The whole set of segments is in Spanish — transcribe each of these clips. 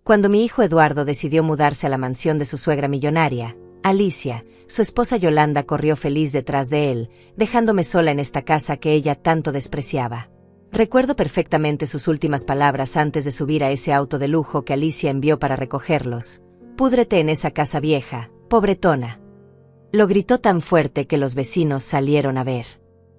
Cuando mi hijo Eduardo decidió mudarse a la mansión de su suegra millonaria, Alicia, su esposa Yolanda corrió feliz detrás de él, dejándome sola en esta casa que ella tanto despreciaba. Recuerdo perfectamente sus últimas palabras antes de subir a ese auto de lujo que Alicia envió para recogerlos. «Púdrete en esa casa vieja, pobretona». Lo gritó tan fuerte que los vecinos salieron a ver.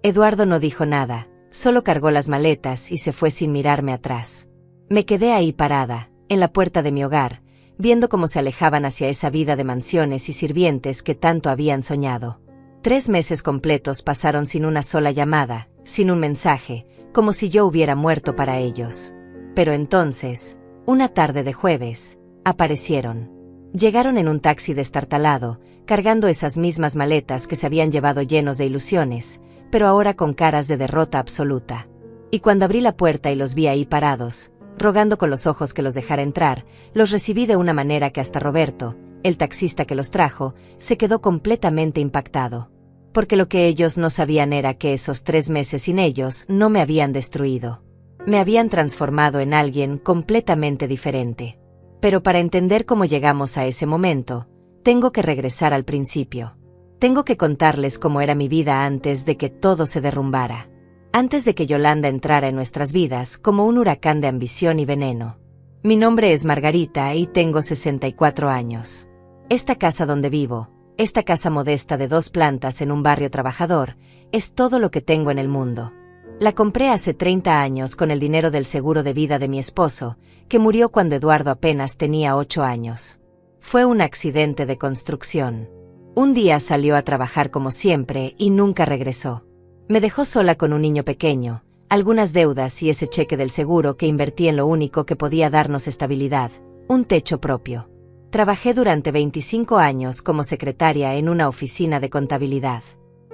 Eduardo no dijo nada, solo cargó las maletas y se fue sin mirarme atrás. Me quedé ahí parada, en la puerta de mi hogar, viendo cómo se alejaban hacia esa vida de mansiones y sirvientes que tanto habían soñado. 3 meses completos pasaron sin una sola llamada, sin un mensaje, como si yo hubiera muerto para ellos. Pero entonces, una tarde de jueves, aparecieron. Llegaron en un taxi destartalado, cargando esas mismas maletas que se habían llevado llenos de ilusiones, pero ahora con caras de derrota absoluta. Y cuando abrí la puerta y los vi ahí parados, rogando con los ojos que los dejara entrar, los recibí de una manera que hasta Roberto, el taxista que los trajo, se quedó completamente impactado. Porque lo que ellos no sabían era que esos 3 meses sin ellos no me habían destruido. Me habían transformado en alguien completamente diferente. Pero para entender cómo llegamos a ese momento, tengo que regresar al principio. Tengo que contarles cómo era mi vida antes de que todo se derrumbara. Antes de que Yolanda entrara en nuestras vidas como un huracán de ambición y veneno. Mi nombre es Margarita y tengo 64 años. Esta casa donde vivo, esta casa modesta de 2 plantas en un barrio trabajador, es todo lo que tengo en el mundo. La compré hace 30 años con el dinero del seguro de vida de mi esposo, que murió cuando Eduardo apenas tenía 8 años. Fue un accidente de construcción. Un día salió a trabajar como siempre y nunca regresó. Me dejó sola con un niño pequeño, algunas deudas y ese cheque del seguro que invertí en lo único que podía darnos estabilidad, un techo propio. Trabajé durante 25 años como secretaria en una oficina de contabilidad.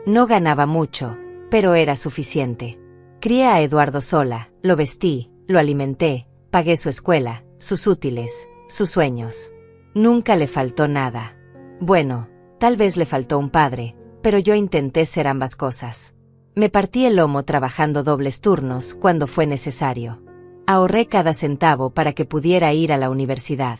No ganaba mucho, pero era suficiente. Crié a Eduardo sola, lo vestí, lo alimenté, pagué su escuela, sus útiles, sus sueños. Nunca le faltó nada. Bueno, tal vez le faltó un padre, pero yo intenté ser ambas cosas. Me partí el lomo trabajando dobles turnos cuando fue necesario. Ahorré cada centavo para que pudiera ir a la universidad.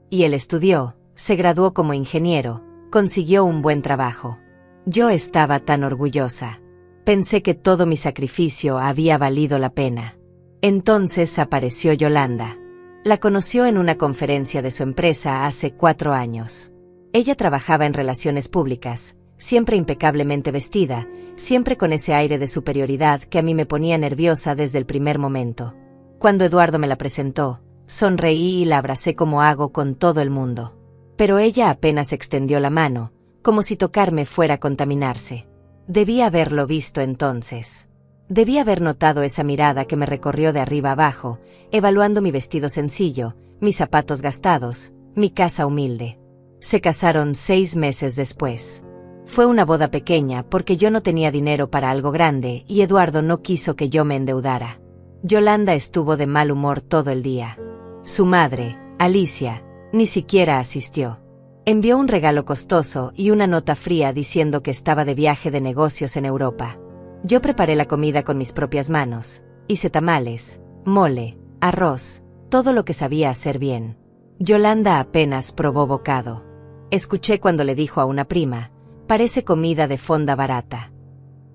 Y él estudió, se graduó como ingeniero, consiguió un buen trabajo. Yo estaba tan orgullosa. Pensé que todo mi sacrificio había valido la pena. Entonces apareció Yolanda. La conoció en una conferencia de su empresa hace 4 años. Ella trabajaba en relaciones públicas, siempre impecablemente vestida, siempre con ese aire de superioridad que a mí me ponía nerviosa desde el primer momento. Cuando Eduardo me la presentó, sonreí y la abracé como hago con todo el mundo. Pero ella apenas extendió la mano, como si tocarme fuera a contaminarse. Debí haberlo visto entonces. Debí haber notado esa mirada que me recorrió de arriba abajo, evaluando mi vestido sencillo, mis zapatos gastados, mi casa humilde. Se casaron 6 meses después. Fue una boda pequeña porque yo no tenía dinero para algo grande y Eduardo no quiso que yo me endeudara. Yolanda estuvo de mal humor todo el día. Su madre, Alicia, ni siquiera asistió. Envió un regalo costoso y una nota fría diciendo que estaba de viaje de negocios en Europa. Yo preparé la comida con mis propias manos. Hice tamales, mole, arroz, todo lo que sabía hacer bien. Yolanda apenas probó bocado. Escuché cuando le dijo a una prima, parece comida de fonda barata.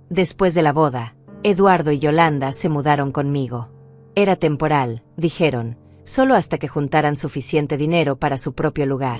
Después de la boda, Eduardo y Yolanda se mudaron conmigo. Era temporal, dijeron, solo hasta que juntaran suficiente dinero para su propio lugar.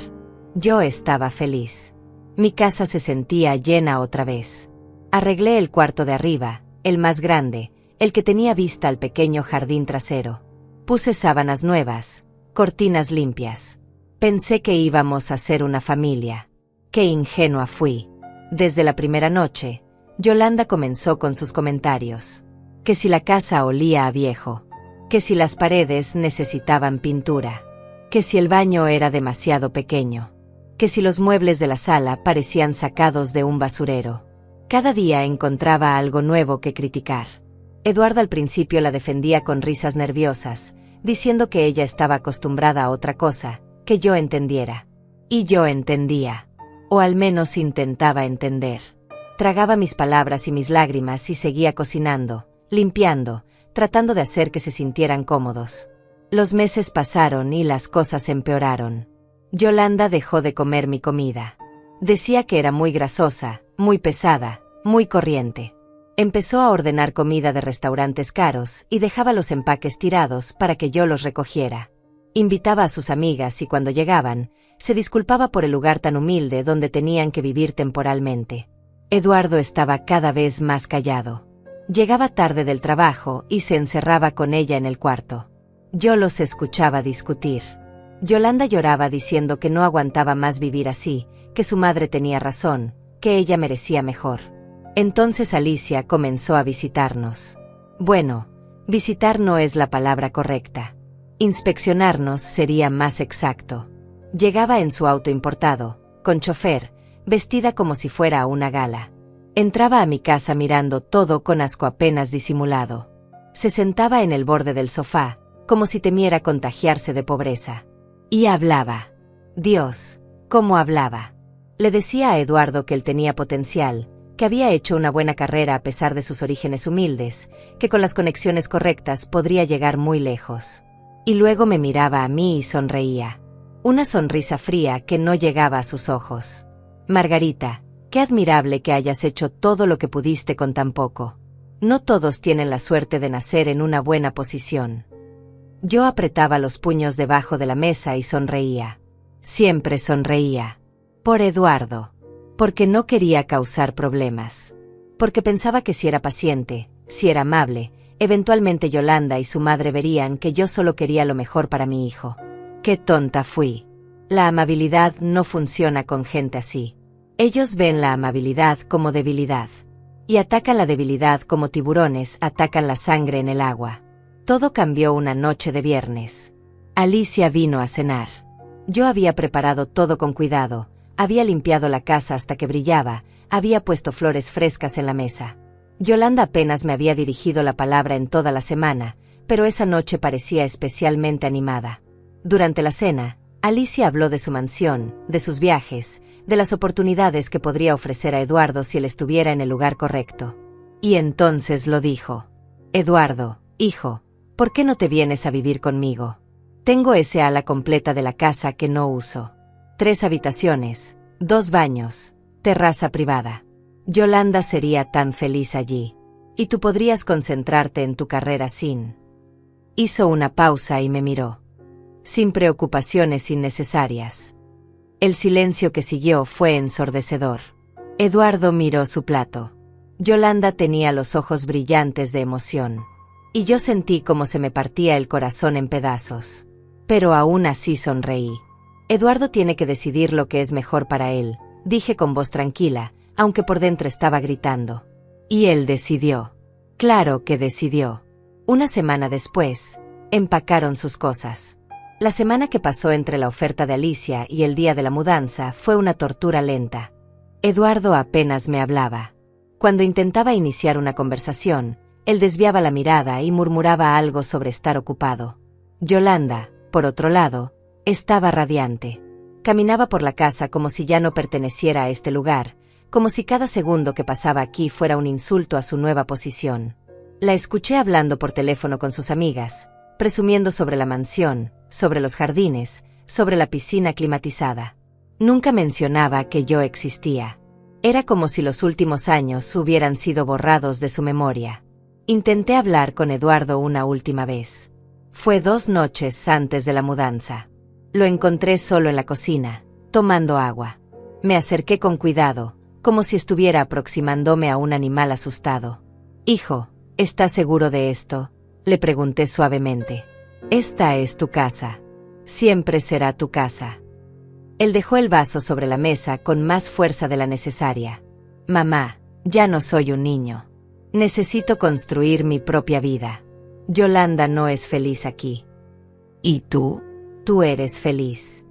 Yo estaba feliz. Mi casa se sentía llena otra vez. Arreglé el cuarto de arriba, el más grande, el que tenía vista al pequeño jardín trasero. Puse sábanas nuevas, cortinas limpias. Pensé que íbamos a ser una familia. Qué ingenua fui. Desde la primera noche, Yolanda comenzó con sus comentarios. Que si la casa olía a viejo. Que si las paredes necesitaban pintura. Que si el baño era demasiado pequeño. Que si los muebles de la sala parecían sacados de un basurero. Cada día encontraba algo nuevo que criticar. Eduardo al principio la defendía con risas nerviosas, diciendo que ella estaba acostumbrada a otra cosa, que yo entendiera. Y yo entendía. O al menos intentaba entender. Tragaba mis palabras y mis lágrimas y seguía cocinando, limpiando, tratando de hacer que se sintieran cómodos. Los meses pasaron y las cosas empeoraron. Yolanda dejó de comer mi comida. Decía que era muy grasosa, muy pesada, muy corriente. Empezó a ordenar comida de restaurantes caros y dejaba los empaques tirados para que yo los recogiera. Invitaba a sus amigas y cuando llegaban, se disculpaba por el lugar tan humilde donde tenían que vivir temporalmente. Eduardo estaba cada vez más callado. Llegaba tarde del trabajo y se encerraba con ella en el cuarto. Yo los escuchaba discutir. Yolanda lloraba diciendo que no aguantaba más vivir así, que su madre tenía razón, que ella merecía mejor. Entonces Alicia comenzó a visitarnos. Bueno, visitar no es la palabra correcta. Inspeccionarnos sería más exacto. Llegaba en su auto importado, con chofer, vestida como si fuera a una gala. Entraba a mi casa mirando todo con asco apenas disimulado. Se sentaba en el borde del sofá, como si temiera contagiarse de pobreza. Y hablaba. Dios, ¿cómo hablaba? Le decía a Eduardo que él tenía potencial, que había hecho una buena carrera a pesar de sus orígenes humildes, que con las conexiones correctas podría llegar muy lejos. Y luego me miraba a mí y sonreía. Una sonrisa fría que no llegaba a sus ojos. Margarita, qué admirable que hayas hecho todo lo que pudiste con tan poco. No todos tienen la suerte de nacer en una buena posición. Yo apretaba los puños debajo de la mesa y sonreía. Siempre sonreía. Por Eduardo. Porque no quería causar problemas. Porque pensaba que si era paciente, si era amable, eventualmente Yolanda y su madre verían que yo solo quería lo mejor para mi hijo. ¡Qué tonta fui! La amabilidad no funciona con gente así. Ellos ven la amabilidad como debilidad. Y atacan la debilidad como tiburones atacan la sangre en el agua. Todo cambió una noche de viernes. Alicia vino a cenar. Yo había preparado todo con cuidado, había limpiado la casa hasta que brillaba, había puesto flores frescas en la mesa. Yolanda apenas me había dirigido la palabra en toda la semana, pero esa noche parecía especialmente animada. Durante la cena, Alicia habló de su mansión, de sus viajes, de las oportunidades que podría ofrecer a Eduardo si él estuviera en el lugar correcto. Y entonces lo dijo. Eduardo, hijo, ¿por qué no te vienes a vivir conmigo? Tengo ese ala completa de la casa que no uso. 3 habitaciones, 2 baños, terraza privada. Yolanda sería tan feliz allí. Y tú podrías concentrarte en tu carrera sin... Hizo una pausa y me miró. Sin preocupaciones innecesarias. El silencio que siguió fue ensordecedor. Eduardo miró su plato. Yolanda tenía los ojos brillantes de emoción. Y yo sentí como se me partía el corazón en pedazos. Pero aún así sonreí. Eduardo tiene que decidir lo que es mejor para él, dije con voz tranquila, aunque por dentro estaba gritando. Y él decidió. Claro que decidió. Una semana después, empacaron sus cosas. La semana que pasó entre la oferta de Alicia y el día de la mudanza fue una tortura lenta. Eduardo apenas me hablaba. Cuando intentaba iniciar una conversación, él desviaba la mirada y murmuraba algo sobre estar ocupado. Yolanda, por otro lado, estaba radiante. Caminaba por la casa como si ya no perteneciera a este lugar, como si cada segundo que pasaba aquí fuera un insulto a su nueva posición. La escuché hablando por teléfono con sus amigas, presumiendo sobre la mansión, sobre los jardines, sobre la piscina climatizada. Nunca mencionaba que yo existía. Era como si los últimos años hubieran sido borrados de su memoria. Intenté hablar con Eduardo una última vez. Fue 2 noches antes de la mudanza. Lo encontré solo en la cocina, tomando agua. Me acerqué con cuidado, como si estuviera aproximándome a un animal asustado. Hijo, ¿estás seguro de esto?, le pregunté suavemente. Esta es tu casa. Siempre será tu casa. Él dejó el vaso sobre la mesa con más fuerza de la necesaria. Mamá, ya no soy un niño. Necesito construir mi propia vida. Yolanda no es feliz aquí. ¿Y tú? Tú eres feliz.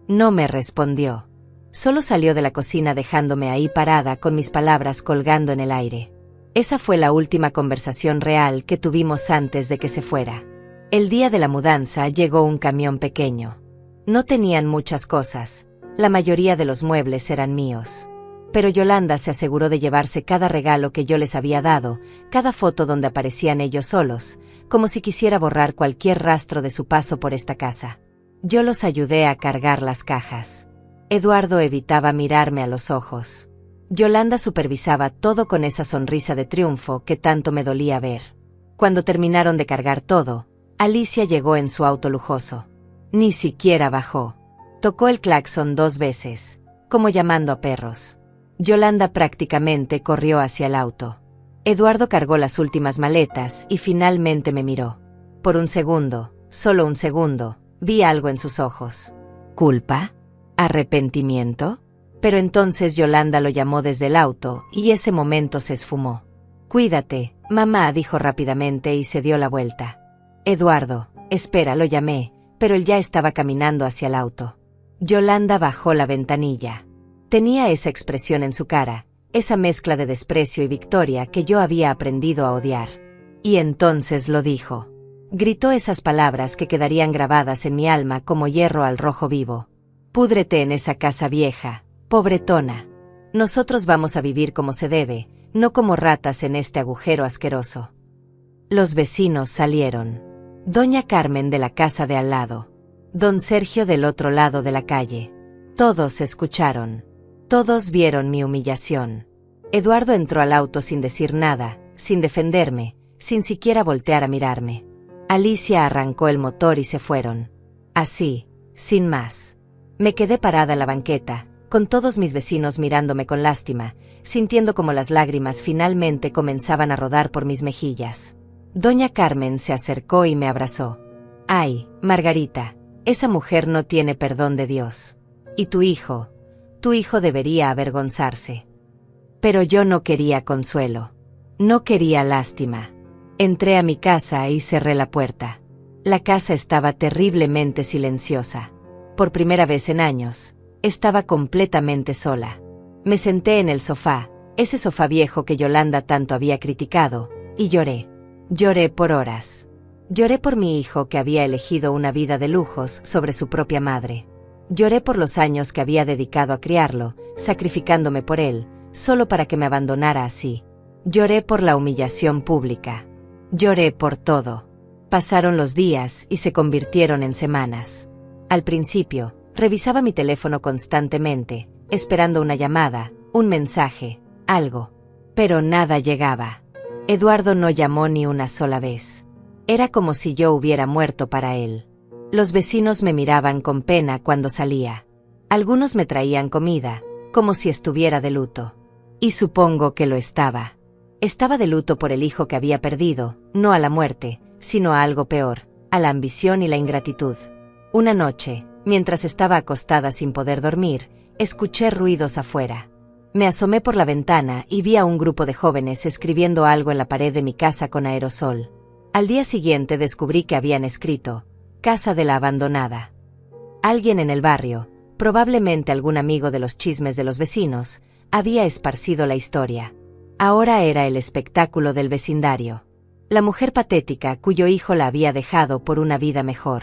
No me respondió. Solo salió de la cocina dejándome ahí parada con mis palabras colgando en el aire. Esa fue la última conversación real que tuvimos antes de que se fuera. El día de la mudanza llegó un camión pequeño. No tenían muchas cosas, la mayoría de los muebles eran míos. Pero Yolanda se aseguró de llevarse cada regalo que yo les había dado, cada foto donde aparecían ellos solos, como si quisiera borrar cualquier rastro de su paso por esta casa. Yo los ayudé a cargar las cajas. Eduardo evitaba mirarme a los ojos. Yolanda supervisaba todo con esa sonrisa de triunfo que tanto me dolía ver. Cuando terminaron de cargar todo, Alicia llegó en su auto lujoso. Ni siquiera bajó. Tocó el claxon 2 veces, como llamando a perros. Yolanda prácticamente corrió hacia el auto. Eduardo cargó las últimas maletas y finalmente me miró. Por un segundo, solo un segundo, vi algo en sus ojos. ¿Culpa? ¿Arrepentimiento? Pero entonces Yolanda lo llamó desde el auto y ese momento se esfumó. «Cuídate, mamá», dijo rápidamente y se dio la vuelta. «Eduardo, espera», lo llamé, pero él ya estaba caminando hacia el auto. Yolanda bajó la ventanilla. Tenía esa expresión en su cara, esa mezcla de desprecio y victoria que yo había aprendido a odiar. Y entonces lo dijo. Gritó esas palabras que quedarían grabadas en mi alma como hierro al rojo vivo. «Púdrete en esa casa vieja, pobretona. Nosotros vamos a vivir como se debe, no como ratas en este agujero asqueroso». Los vecinos salieron. Doña Carmen de la casa de al lado. Don Sergio del otro lado de la calle. Todos escucharon. Todos vieron mi humillación. Eduardo entró al auto sin decir nada, sin defenderme, sin siquiera voltear a mirarme. Alicia arrancó el motor y se fueron. Así, sin más. Me quedé parada en la banqueta, con todos mis vecinos mirándome con lástima, sintiendo como las lágrimas finalmente comenzaban a rodar por mis mejillas. Doña Carmen se acercó y me abrazó. «Ay, Margarita, esa mujer no tiene perdón de Dios. Y tu hijo debería avergonzarse». Pero yo no quería consuelo. No quería lástima. Entré a mi casa y cerré la puerta. La casa estaba terriblemente silenciosa. Por primera vez en años, estaba completamente sola. Me senté en el sofá, ese sofá viejo que Yolanda tanto había criticado, y lloré. Lloré por horas. Lloré por mi hijo que había elegido una vida de lujos sobre su propia madre. Lloré por los años que había dedicado a criarlo, sacrificándome por él, solo para que me abandonara así. Lloré por la humillación pública. Lloré por todo. Pasaron los días y se convirtieron en semanas. Al principio, revisaba mi teléfono constantemente, esperando una llamada, un mensaje, algo. Pero nada llegaba. Eduardo no llamó ni una sola vez. Era como si yo hubiera muerto para él. Los vecinos me miraban con pena cuando salía. Algunos me traían comida, como si estuviera de luto. Y supongo que lo estaba. Estaba de luto por el hijo que había perdido, no a la muerte, sino a algo peor, a la ambición y la ingratitud. Una noche, mientras estaba acostada sin poder dormir, escuché ruidos afuera. Me asomé por la ventana y vi a un grupo de jóvenes escribiendo algo en la pared de mi casa con aerosol. Al día siguiente descubrí que habían escrito: «Casa de la abandonada». Alguien en el barrio, probablemente algún amigo de los chismes de los vecinos, había esparcido la historia. Ahora era el espectáculo del vecindario. La mujer patética cuyo hijo la había dejado por una vida mejor.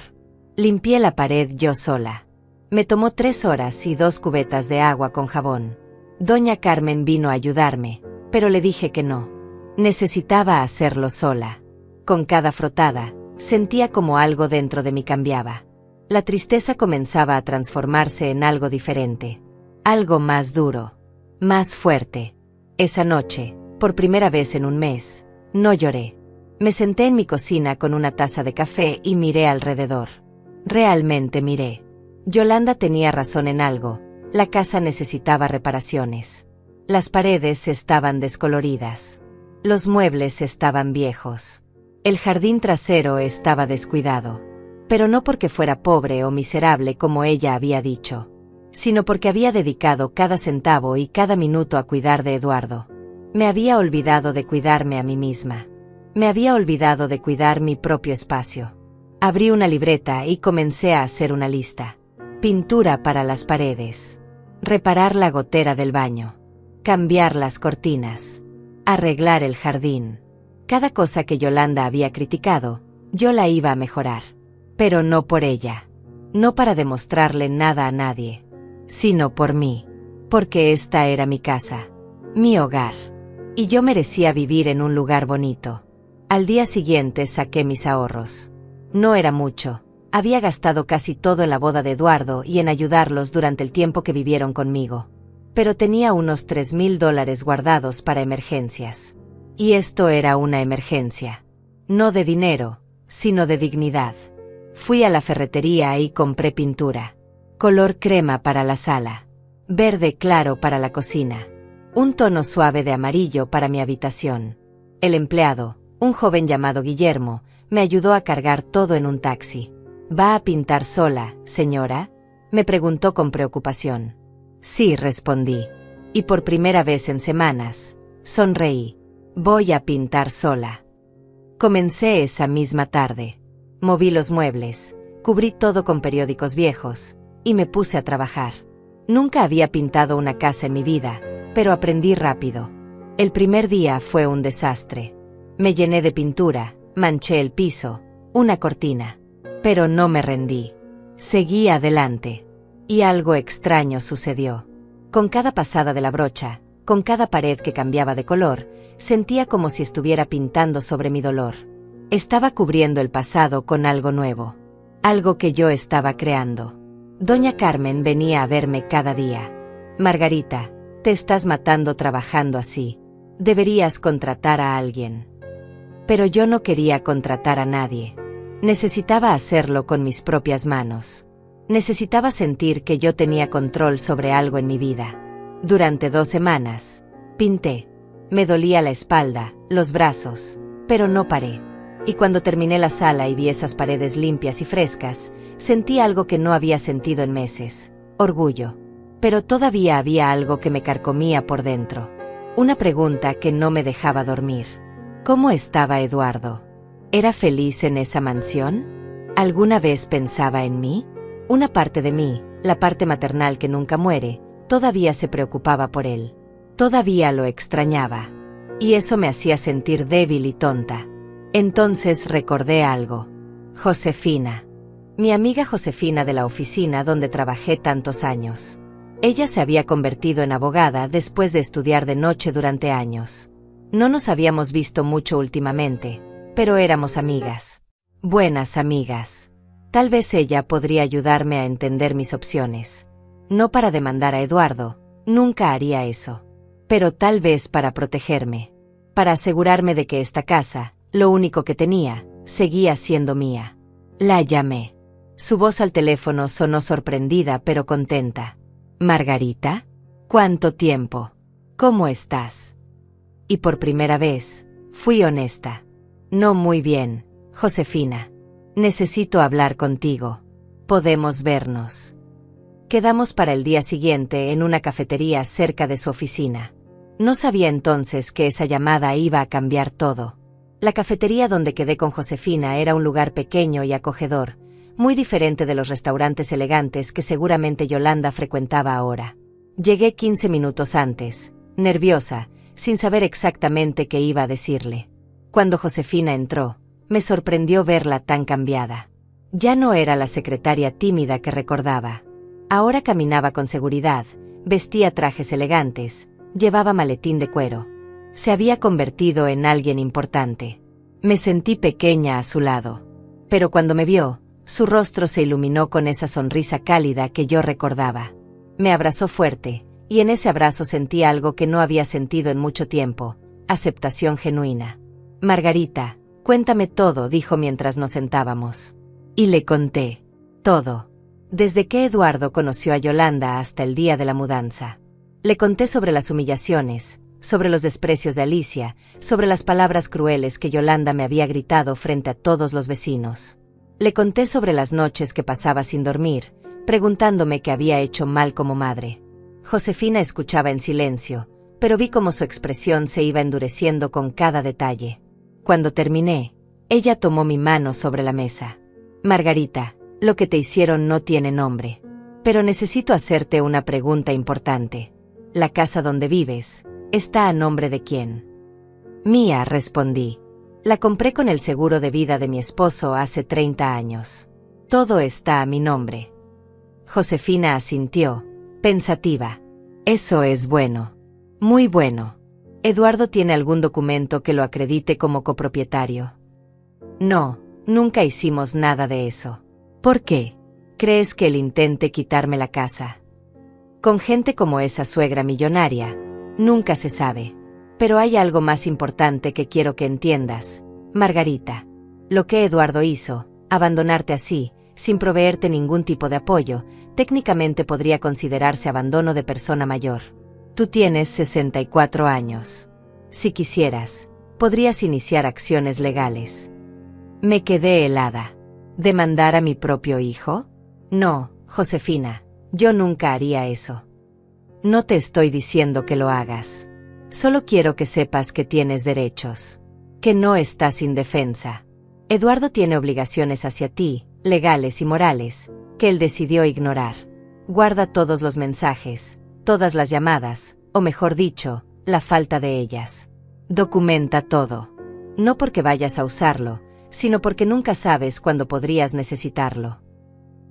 Limpié la pared yo sola. Me tomó 3 horas y 2 cubetas de agua con jabón. Doña Carmen vino a ayudarme, pero le dije que no. Necesitaba hacerlo sola. Con cada frotada, sentía como algo dentro de mí cambiaba. La tristeza comenzaba a transformarse en algo diferente. Algo más duro. Más fuerte. Esa noche, por primera vez en un mes, no lloré. Me senté en mi cocina con una taza de café y miré alrededor. Realmente miré. Yolanda tenía razón en algo. La casa necesitaba reparaciones. Las paredes estaban descoloridas. Los muebles estaban viejos. El jardín trasero estaba descuidado. Pero no porque fuera pobre o miserable como ella había dicho, sino porque había dedicado cada centavo y cada minuto a cuidar de Eduardo. Me había olvidado de cuidarme a mí misma. Me había olvidado de cuidar mi propio espacio. Abrí una libreta y comencé a hacer una lista. Pintura para las paredes. Reparar la gotera del baño. Cambiar las cortinas. Arreglar el jardín. Cada cosa que Yolanda había criticado, yo la iba a mejorar. Pero no por ella. No para demostrarle nada a nadie. Sino por mí. porque esta era mi casa, mi hogar, y yo merecía vivir en un lugar bonito. Al día siguiente saqué mis ahorros. No era mucho, había gastado casi todo en la boda de Eduardo y en ayudarlos durante el tiempo que vivieron conmigo. Pero tenía unos $3,000 guardados para emergencias. Y esto era una emergencia. No de dinero, sino de dignidad. Fui a la ferretería y compré pintura. Color crema para la sala. Verde claro para la cocina. Un tono suave de amarillo para mi habitación. El empleado, un joven llamado Guillermo, me ayudó a cargar todo en un taxi. ¿Va a pintar sola, señora?, me preguntó con preocupación. Sí, respondí. Y por primera vez en semanas, sonreí. Voy a pintar sola. Comencé esa misma tarde. Moví los muebles, cubrí todo con periódicos viejos, y me puse a trabajar. Nunca había pintado una casa en mi vida, pero aprendí rápido. El primer día fue un desastre. Me llené de pintura, manché el piso, una cortina. Pero no me rendí. Seguí adelante. Y algo extraño sucedió. Con cada pasada de la brocha, con cada pared que cambiaba de color, sentía como si estuviera pintando sobre mi dolor. Estaba cubriendo el pasado con algo nuevo. Algo que yo estaba creando. Doña Carmen venía a verme cada día. Margarita, te estás matando trabajando así. Deberías contratar a alguien. Pero yo no quería contratar a nadie. Necesitaba hacerlo con mis propias manos. Necesitaba sentir que yo tenía control sobre algo en mi vida. Durante 2 semanas, pinté. Me dolía la espalda, los brazos, pero no paré. Y cuando terminé la sala y vi esas paredes limpias y frescas, sentí algo que no había sentido en meses: orgullo. Pero todavía había algo que me carcomía por dentro. Una pregunta que no me dejaba dormir. ¿Cómo estaba Eduardo? ¿Era feliz en esa mansión? ¿Alguna vez pensaba en mí? Una parte de mí, la parte maternal que nunca muere, todavía se preocupaba por él. Todavía lo extrañaba. Y eso me hacía sentir débil y tonta. Entonces recordé algo. Josefina. Mi amiga Josefina de la oficina donde trabajé tantos años. Ella se había convertido en abogada después de estudiar de noche durante años. No nos habíamos visto mucho últimamente, pero éramos amigas. Buenas amigas. Tal vez ella podría ayudarme a entender mis opciones. No para demandar a Eduardo, nunca haría eso. Pero tal vez para protegerme. Para asegurarme de que esta casa, lo único que tenía, seguía siendo mía. La llamé. Su voz al teléfono sonó sorprendida pero contenta. «Margarita, ¿cuánto tiempo? ¿Cómo estás?» Y por primera vez, fui honesta. «No muy bien, Josefina. Necesito hablar contigo. ¿Podemos vernos?» Quedamos para el día siguiente en una cafetería cerca de su oficina. No sabía entonces que esa llamada iba a cambiar todo. La cafetería donde quedé con Josefina era un lugar pequeño y acogedor, muy diferente de los restaurantes elegantes que seguramente Yolanda frecuentaba ahora. Llegué 15 minutos antes, nerviosa, sin saber exactamente qué iba a decirle. Cuando Josefina entró, me sorprendió verla tan cambiada. Ya no era la secretaria tímida que recordaba. Ahora caminaba con seguridad, vestía trajes elegantes, llevaba maletín de cuero. Se había convertido en alguien importante. Me sentí pequeña a su lado. Pero cuando me vio, su rostro se iluminó con esa sonrisa cálida que yo recordaba. Me abrazó fuerte, y en ese abrazo sentí algo que no había sentido en mucho tiempo: aceptación genuina. «Margarita, cuéntame todo», dijo mientras nos sentábamos. Y le conté. Todo. Desde que Eduardo conoció a Yolanda hasta el día de la mudanza. Le conté sobre las humillaciones, sobre los desprecios de Alicia, sobre las palabras crueles que Yolanda me había gritado frente a todos los vecinos. Le conté sobre las noches que pasaba sin dormir, preguntándome qué había hecho mal como madre. Josefina escuchaba en silencio, pero vi cómo su expresión se iba endureciendo con cada detalle. Cuando terminé, ella tomó mi mano sobre la mesa. «Margarita, lo que te hicieron no tiene nombre. Pero necesito hacerte una pregunta importante. ¿La casa donde vives está a nombre de quién?» «Mía», respondí. «La compré con el seguro de vida de mi esposo hace 30 años. Todo está a mi nombre». Josefina asintió, pensativa. Eso es bueno. Muy bueno. ¿Eduardo tiene algún documento que lo acredite como copropietario? No, nunca hicimos nada de eso. ¿Por qué? ¿Crees que él intente quitarme la casa? Con gente como esa suegra millonaria, nunca se sabe. Pero hay algo más importante que quiero que entiendas, Margarita. Lo que Eduardo hizo, abandonarte así, sin proveerte ningún tipo de apoyo, técnicamente podría considerarse abandono de persona mayor. Tú tienes 64 años. Si quisieras, podrías iniciar acciones legales. Me quedé helada. ¿Demandar a mi propio hijo? No, Josefina, yo nunca haría eso. No te estoy diciendo que lo hagas. Solo quiero que sepas que tienes derechos. Que no estás indefensa. Eduardo tiene obligaciones hacia ti, legales y morales, que él decidió ignorar. Guarda todos los mensajes, todas las llamadas, o mejor dicho, la falta de ellas. Documenta todo. No porque vayas a usarlo, sino porque nunca sabes cuándo podrías necesitarlo.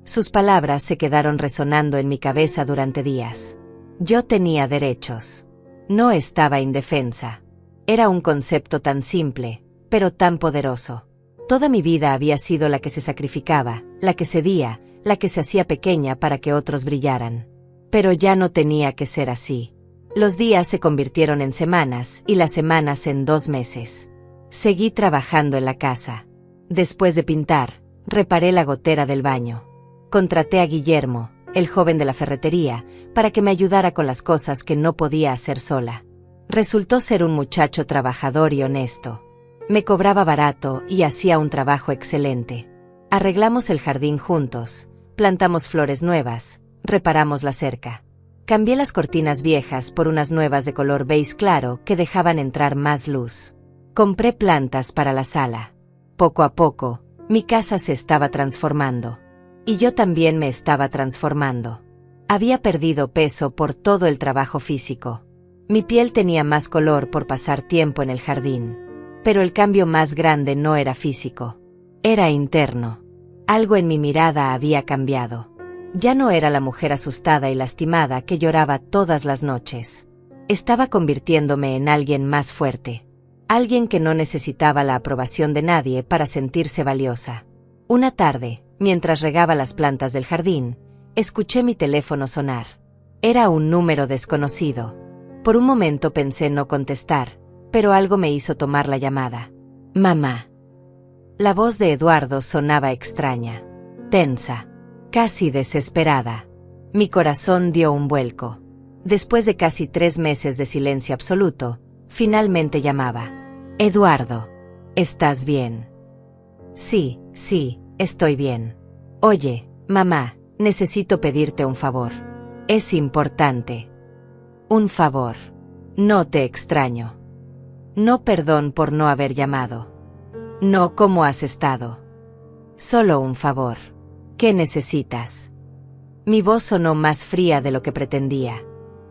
Sus palabras se quedaron resonando en mi cabeza durante días. Yo tenía derechos. No estaba indefensa. Era un concepto tan simple, pero tan poderoso. Toda mi vida había sido la que se sacrificaba, la que cedía, la que se hacía pequeña para que otros brillaran. Pero ya no tenía que ser así. Los días se convirtieron en semanas y las semanas en 2 meses. Seguí trabajando en la casa. Después de pintar, reparé la gotera del baño. Contraté a Guillermo, el joven de la ferretería, para que me ayudara con las cosas que no podía hacer sola. Resultó ser un muchacho trabajador y honesto. Me cobraba barato y hacía un trabajo excelente. Arreglamos el jardín juntos, plantamos flores nuevas, reparamos la cerca. Cambié las cortinas viejas por unas nuevas de color beige claro que dejaban entrar más luz. Compré plantas para la sala. Poco a poco, mi casa se estaba transformando. Y yo también me estaba transformando. Había perdido peso por todo el trabajo físico. Mi piel tenía más color por pasar tiempo en el jardín. Pero el cambio más grande no era físico. Era interno. Algo en mi mirada había cambiado. Ya no era la mujer asustada y lastimada que lloraba todas las noches. Estaba convirtiéndome en alguien más fuerte. Alguien que no necesitaba la aprobación de nadie para sentirse valiosa. Una tarde, mientras regaba las plantas del jardín, escuché mi teléfono sonar. Era un número desconocido. Por un momento pensé no contestar, pero algo me hizo tomar la llamada. Mamá. La voz de Eduardo sonaba extraña, tensa, casi desesperada. Mi corazón dio un vuelco. Después de casi 3 meses de silencio absoluto, finalmente llamaba. Eduardo, ¿estás bien? Sí, estoy bien. Oye, mamá, necesito pedirte un favor. Es importante. Un favor. No te extraño. No, perdón por no haber llamado. No, ¿cómo has estado? Solo un favor. ¿Qué necesitas? Mi voz sonó más fría de lo que pretendía.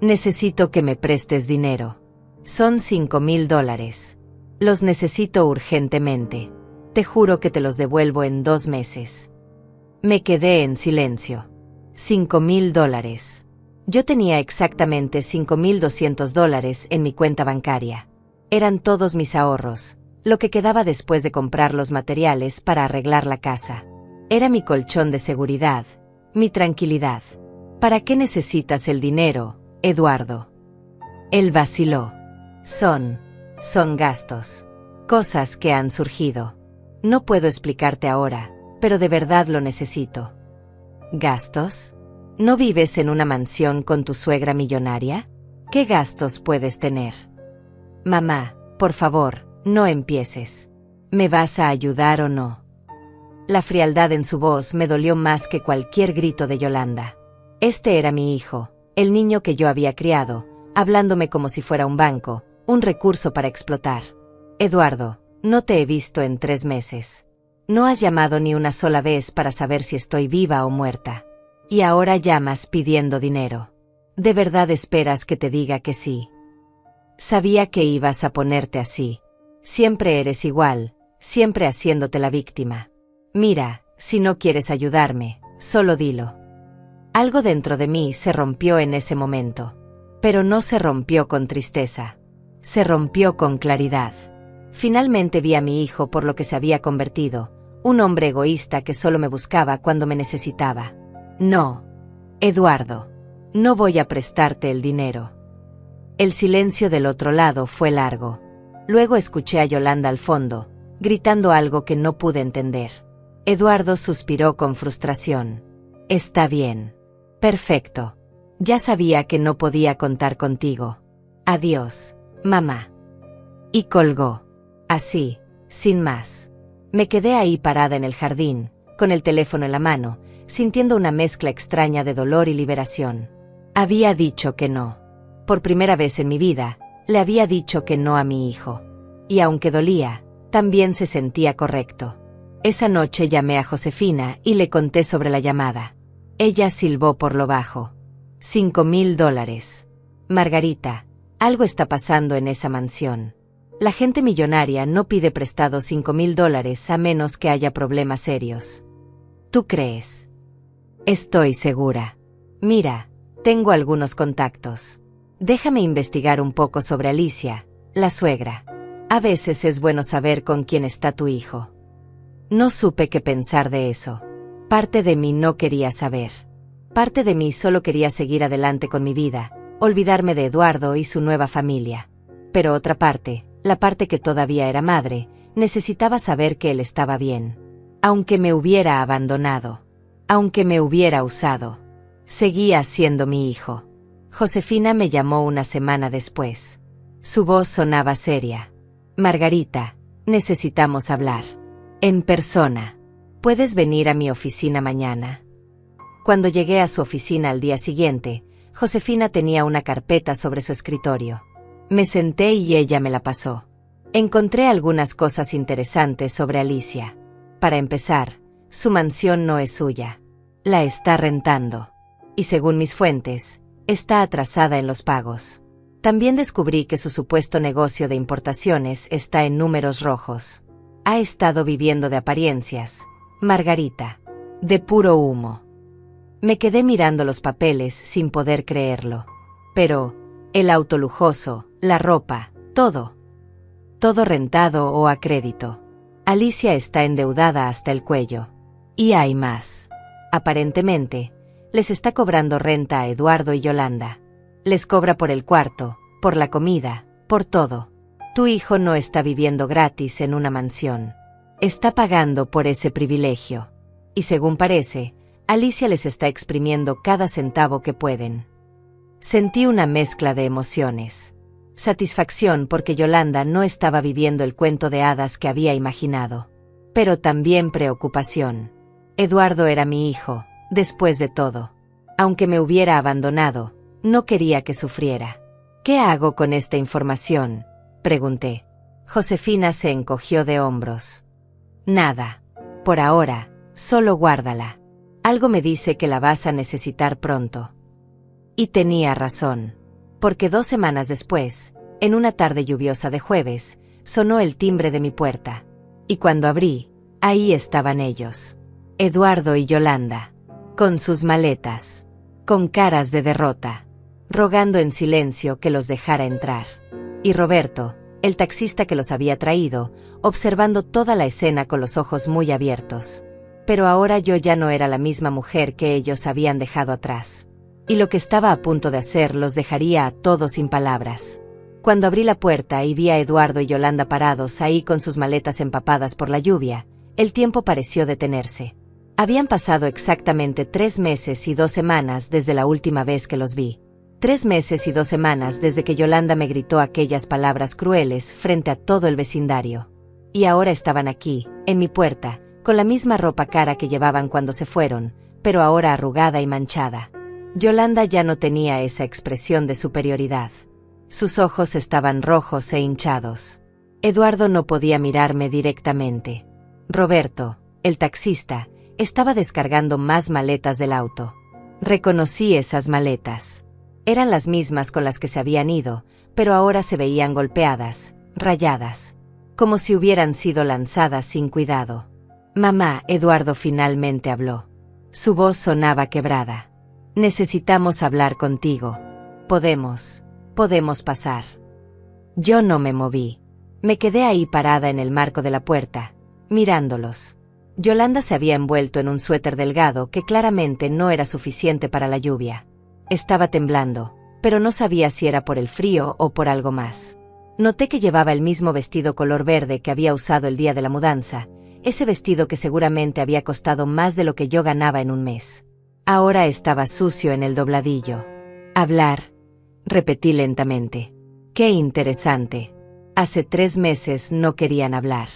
Necesito que me prestes dinero. Son $5,000. Los necesito urgentemente. Te juro que te los devuelvo en 2 meses. Me quedé en silencio. $5,000. Yo tenía exactamente $5,200 en mi cuenta bancaria. Eran todos mis ahorros, lo que quedaba después de comprar los materiales para arreglar la casa. Era mi colchón de seguridad, mi tranquilidad. ¿Para qué necesitas el dinero, Eduardo? Él vaciló. Son gastos. Cosas que han surgido. No puedo explicarte ahora, pero de verdad lo necesito. ¿Gastos? ¿No vives en una mansión con tu suegra millonaria? ¿Qué gastos puedes tener? Mamá, por favor, no empieces. ¿Me vas a ayudar o no? La frialdad en su voz me dolió más que cualquier grito de Yolanda. Este era mi hijo, el niño que yo había criado, hablándome como si fuera un banco, un recurso para explotar. Eduardo, no te he visto en 3 meses. No has llamado ni una sola vez para saber si estoy viva o muerta. Y ahora llamas pidiendo dinero. ¿De verdad esperas que te diga que sí? Sabía que ibas a ponerte así. Siempre eres igual, siempre haciéndote la víctima. Mira, si no quieres ayudarme, solo dilo. Algo dentro de mí se rompió en ese momento. Pero no se rompió con tristeza. Se rompió con claridad. Finalmente vi a mi hijo por lo que se había convertido, un hombre egoísta que solo me buscaba cuando me necesitaba. No, Eduardo, no voy a prestarte el dinero. El silencio del otro lado fue largo. Luego escuché a Yolanda al fondo, gritando algo que no pude entender. Eduardo suspiró con frustración. Está bien. Perfecto. Ya sabía que no podía contar contigo. Adiós, mamá. Y colgó. Así, sin más. Me quedé ahí parada en el jardín, con el teléfono en la mano, sintiendo una mezcla extraña de dolor y liberación. Había dicho que no. Por primera vez en mi vida, le había dicho que no a mi hijo. Y aunque dolía, también se sentía correcto. Esa noche llamé a Josefina y le conté sobre la llamada. Ella silbó por lo bajo. $5,000. Margarita, algo está pasando en esa mansión. La gente millonaria no pide prestado $5,000 a menos que haya problemas serios. ¿Tú crees? Estoy segura. Mira, tengo algunos contactos. Déjame investigar un poco sobre Alicia, la suegra. A veces es bueno saber con quién está tu hijo. No supe qué pensar de eso. Parte de mí no quería saber. Parte de mí solo quería seguir adelante con mi vida, olvidarme de Eduardo y su nueva familia. Pero otra parte, la parte que todavía era madre, necesitaba saber que él estaba bien. Aunque me hubiera abandonado, aunque me hubiera usado, seguía siendo mi hijo. Josefina me llamó una semana después. Su voz sonaba seria. Margarita, necesitamos hablar. En persona. ¿Puedes venir a mi oficina mañana? Cuando llegué a su oficina al día siguiente, Josefina tenía una carpeta sobre su escritorio. Me senté y ella me la pasó. Encontré algunas cosas interesantes sobre Alicia. Para empezar, su mansión no es suya. La está rentando. Y según mis fuentes, está atrasada en los pagos. También descubrí que su supuesto negocio de importaciones está en números rojos. Ha estado viviendo de apariencias, Margarita, de puro humo. Me quedé mirando los papeles sin poder creerlo. Pero, el auto lujoso, la ropa, todo rentado o a crédito. Alicia está endeudada hasta el cuello. Y hay más. Aparentemente, les está cobrando renta a Eduardo y Yolanda. Les cobra por el cuarto, por la comida, por todo. Tu hijo no está viviendo gratis en una mansión. Está pagando por ese privilegio. Y según parece, Alicia les está exprimiendo cada centavo que pueden. Sentí una mezcla de emociones. Satisfacción porque Yolanda no estaba viviendo el cuento de hadas que había imaginado. Pero también preocupación. Eduardo era mi hijo, después de todo. Aunque me hubiera abandonado, no quería que sufriera. ¿Qué hago con esta información?, pregunté. Josefina se encogió de hombros. Nada. Por ahora, solo guárdala. Algo me dice que la vas a necesitar pronto. Y tenía razón. Porque 2 semanas después, en una tarde lluviosa de jueves, sonó el timbre de mi puerta. Y cuando abrí, ahí estaban ellos. Eduardo y Yolanda. Con sus maletas. Con caras de derrota. Rogando en silencio que los dejara entrar. Y Roberto, el taxista que los había traído, observando toda la escena con los ojos muy abiertos. Pero ahora yo ya no era la misma mujer que ellos habían dejado atrás. Y lo que estaba a punto de hacer los dejaría a todos sin palabras. Cuando abrí la puerta y vi a Eduardo y Yolanda parados ahí con sus maletas empapadas por la lluvia, el tiempo pareció detenerse. Habían pasado exactamente 3 meses y 2 semanas desde la última vez que los vi. 3 meses y 2 semanas desde que Yolanda me gritó aquellas palabras crueles frente a todo el vecindario. Y ahora estaban aquí, en mi puerta, con la misma ropa cara que llevaban cuando se fueron, pero ahora arrugada y manchada. Yolanda ya no tenía esa expresión de superioridad. Sus ojos estaban rojos e hinchados. Eduardo no podía mirarme directamente. Roberto, el taxista, estaba descargando más maletas del auto. Reconocí esas maletas. Eran las mismas con las que se habían ido, pero ahora se veían golpeadas, rayadas, como si hubieran sido lanzadas sin cuidado. Mamá, Eduardo finalmente habló. Su voz sonaba quebrada. Necesitamos hablar contigo. Podemos pasar. Yo no me moví. Me quedé ahí parada en el marco de la puerta, mirándolos. Yolanda se había envuelto en un suéter delgado que claramente no era suficiente para la lluvia. Estaba temblando, pero no sabía si era por el frío o por algo más. Noté que llevaba el mismo vestido color verde que había usado el día de la mudanza, ese vestido que seguramente había costado más de lo que yo ganaba en un mes. Ahora estaba sucio en el dobladillo. Hablar, repetí lentamente. Qué interesante. Hace 3 meses no querían hablar.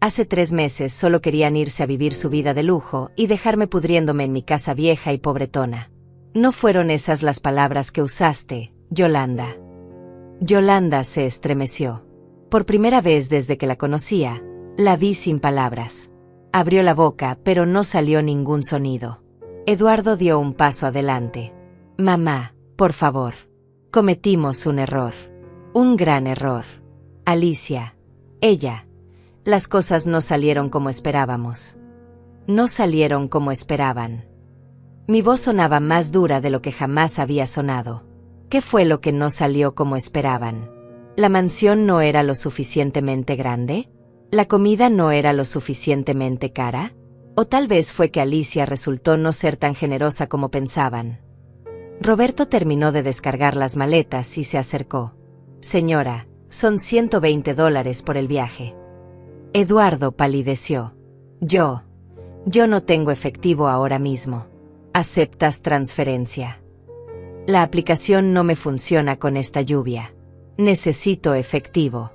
Hace 3 meses solo querían irse a vivir su vida de lujo y dejarme pudriéndome en mi casa vieja y pobretona. No fueron esas las palabras que usaste, Yolanda. Yolanda se estremeció. Por primera vez desde que la conocía, la vi sin palabras. Abrió la boca, pero no salió ningún sonido. Eduardo dio un paso adelante. Mamá, por favor. Cometimos un error. Un gran error. Alicia. Ella. Las cosas no salieron como esperábamos. No salieron como esperaban. Mi voz sonaba más dura de lo que jamás había sonado. ¿Qué fue lo que no salió como esperaban? ¿La mansión no era lo suficientemente grande? ¿La comida no era lo suficientemente cara? ¿O tal vez fue que Alicia resultó no ser tan generosa como pensaban? Roberto terminó de descargar las maletas y se acercó. Señora, son $120 por el viaje. Eduardo palideció. Yo no tengo efectivo ahora mismo. ¿Aceptas transferencia? La aplicación no me funciona con esta lluvia. Necesito efectivo.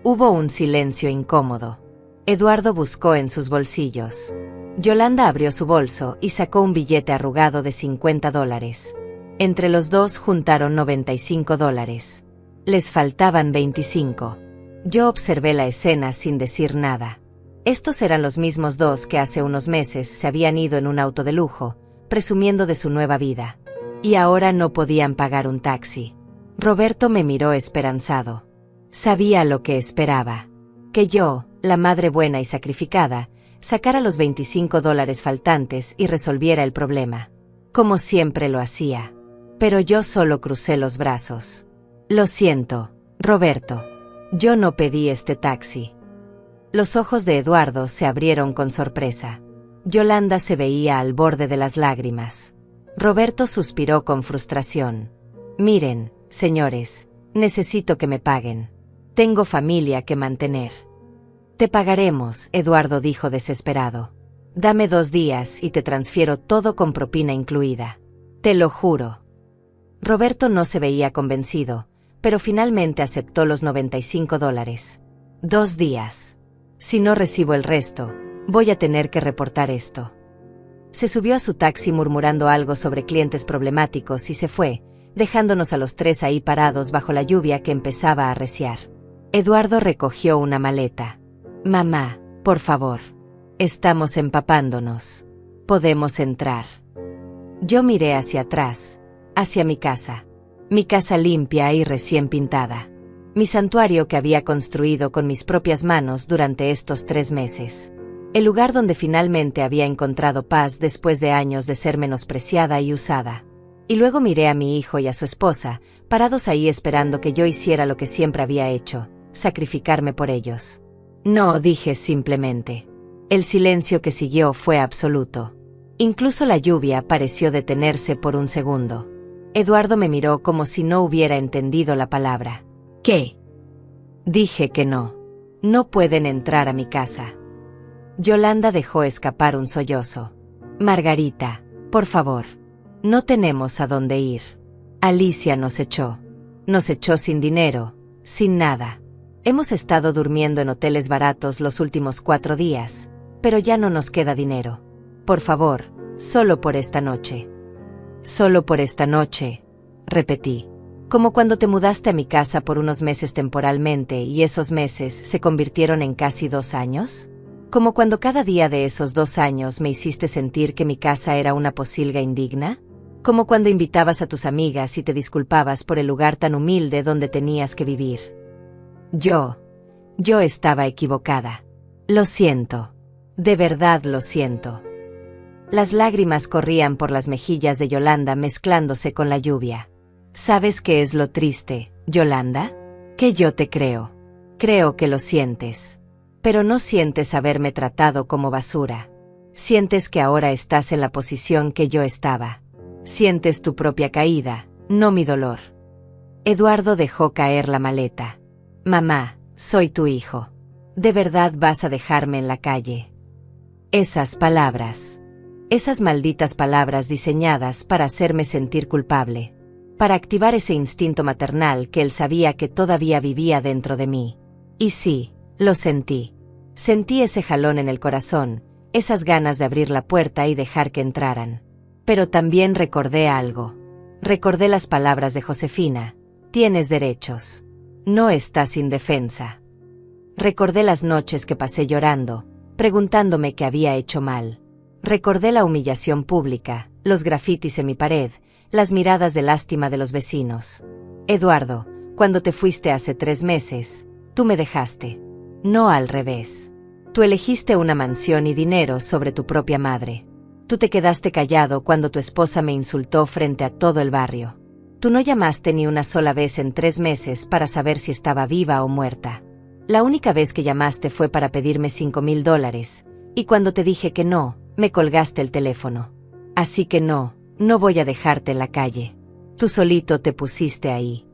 Hubo un silencio incómodo. Eduardo buscó en sus bolsillos. Yolanda abrió su bolso y sacó un billete arrugado de $50. Entre los dos juntaron $95. Les faltaban 25. Yo observé la escena sin decir nada. Estos eran los mismos dos que hace unos meses se habían ido en un auto de lujo, presumiendo de su nueva vida. Y ahora no podían pagar un taxi. Roberto me miró esperanzado. Sabía lo que esperaba. Que yo, la madre buena y sacrificada, sacara los $25 faltantes y resolviera el problema. Como siempre lo hacía. Pero yo solo crucé los brazos. Lo siento, Roberto. Yo no pedí este taxi. Los ojos de Eduardo se abrieron con sorpresa. Yolanda se veía al borde de las lágrimas. Roberto suspiró con frustración. Miren, señores, necesito que me paguen. Tengo familia que mantener. Te pagaremos, Eduardo dijo desesperado. Dame 2 días y te transfiero todo con propina incluida. Te lo juro. Roberto no se veía convencido, pero finalmente aceptó los $95. 2 días. Si no recibo el resto, voy a tener que reportar esto. Se subió a su taxi murmurando algo sobre clientes problemáticos y se fue, dejándonos a los 3 ahí parados bajo la lluvia que empezaba a arreciar. Eduardo recogió una maleta. Mamá, por favor. Estamos empapándonos. Podemos entrar. Yo miré hacia atrás, hacia mi casa. Mi casa limpia y recién pintada. Mi santuario que había construido con mis propias manos durante estos 3 meses. El lugar donde finalmente había encontrado paz después de años de ser menospreciada y usada. Y luego miré a mi hijo y a su esposa, parados ahí esperando que yo hiciera lo que siempre había hecho, sacrificarme por ellos. No, dije simplemente. El silencio que siguió fue absoluto. Incluso la lluvia pareció detenerse por un segundo. Eduardo me miró como si no hubiera entendido la palabra. ¿Qué? Dije que no. No pueden entrar a mi casa. Yolanda dejó escapar un sollozo. Margarita, por favor. No tenemos a dónde ir. Alicia nos echó. Nos echó sin dinero, sin nada. Hemos estado durmiendo en hoteles baratos los últimos 4 días, pero ya no nos queda dinero. Por favor, solo por esta noche. Solo por esta noche, repetí. Como cuando te mudaste a mi casa por unos meses temporalmente y esos meses se convirtieron en casi 2 años. Como cuando cada día de esos 2 años me hiciste sentir que mi casa era una posilga indigna. Como cuando invitabas a tus amigas y te disculpabas por el lugar tan humilde donde tenías que vivir. Yo estaba equivocada. Lo siento. De verdad lo siento. Las lágrimas corrían por las mejillas de Yolanda mezclándose con la lluvia. ¿Sabes qué es lo triste, Yolanda? Que yo te creo. Creo que lo sientes. Pero no sientes haberme tratado como basura. Sientes que ahora estás en la posición que yo estaba. Sientes tu propia caída, no mi dolor. Eduardo dejó caer la maleta. Mamá, soy tu hijo. ¿De verdad vas a dejarme en la calle? Esas palabras. Esas malditas palabras diseñadas para hacerme sentir culpable. Para activar ese instinto maternal que él sabía que todavía vivía dentro de mí. Y sí, lo sentí. Sentí ese jalón en el corazón, esas ganas de abrir la puerta y dejar que entraran. Pero también recordé algo. Recordé las palabras de Josefina. Tienes derechos. No estás indefensa. Recordé las noches que pasé llorando, preguntándome qué había hecho mal. Recordé la humillación pública, los grafitis en mi pared, las miradas de lástima de los vecinos. Eduardo, cuando te fuiste hace 3 meses, tú me dejaste. No al revés. Tú elegiste una mansión y dinero sobre tu propia madre. Tú te quedaste callado cuando tu esposa me insultó frente a todo el barrio. Tú no llamaste ni una sola vez en 3 meses para saber si estaba viva o muerta. La única vez que llamaste fue para pedirme $5,000, y cuando te dije que no, me colgaste el teléfono. Así que no voy a dejarte en la calle. Tú solito te pusiste ahí.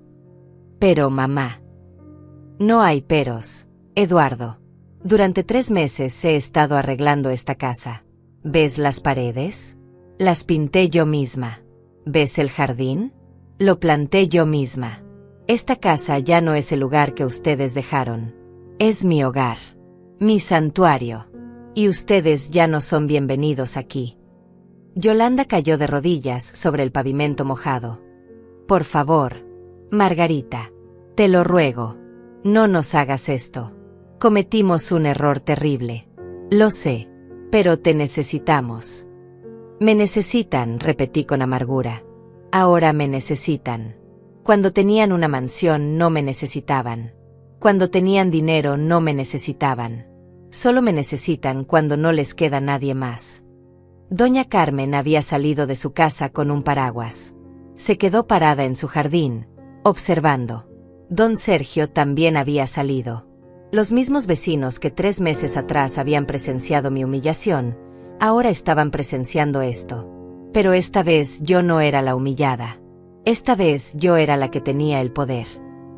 Pero mamá. No hay peros, Eduardo. Durante 3 meses he estado arreglando esta casa. ¿Ves las paredes? Las pinté yo misma. ¿Ves el jardín? Lo planté yo misma. Esta casa ya no es el lugar que ustedes dejaron. Es mi hogar. Mi santuario. Y ustedes ya no son bienvenidos aquí. Yolanda cayó de rodillas sobre el pavimento mojado. Por favor, Margarita, te lo ruego, no nos hagas esto. Cometimos un error terrible. Lo sé, pero te necesitamos. Me necesitan, repetí con amargura. Ahora me necesitan. Cuando tenían una mansión no me necesitaban. Cuando tenían dinero no me necesitaban. Solo me necesitan cuando no les queda nadie más. Doña Carmen había salido de su casa con un paraguas. Se quedó parada en su jardín, observando. Don Sergio también había salido. Los mismos vecinos que 3 meses atrás habían presenciado mi humillación, ahora estaban presenciando esto. Pero esta vez yo no era la humillada. Esta vez yo era la que tenía el poder.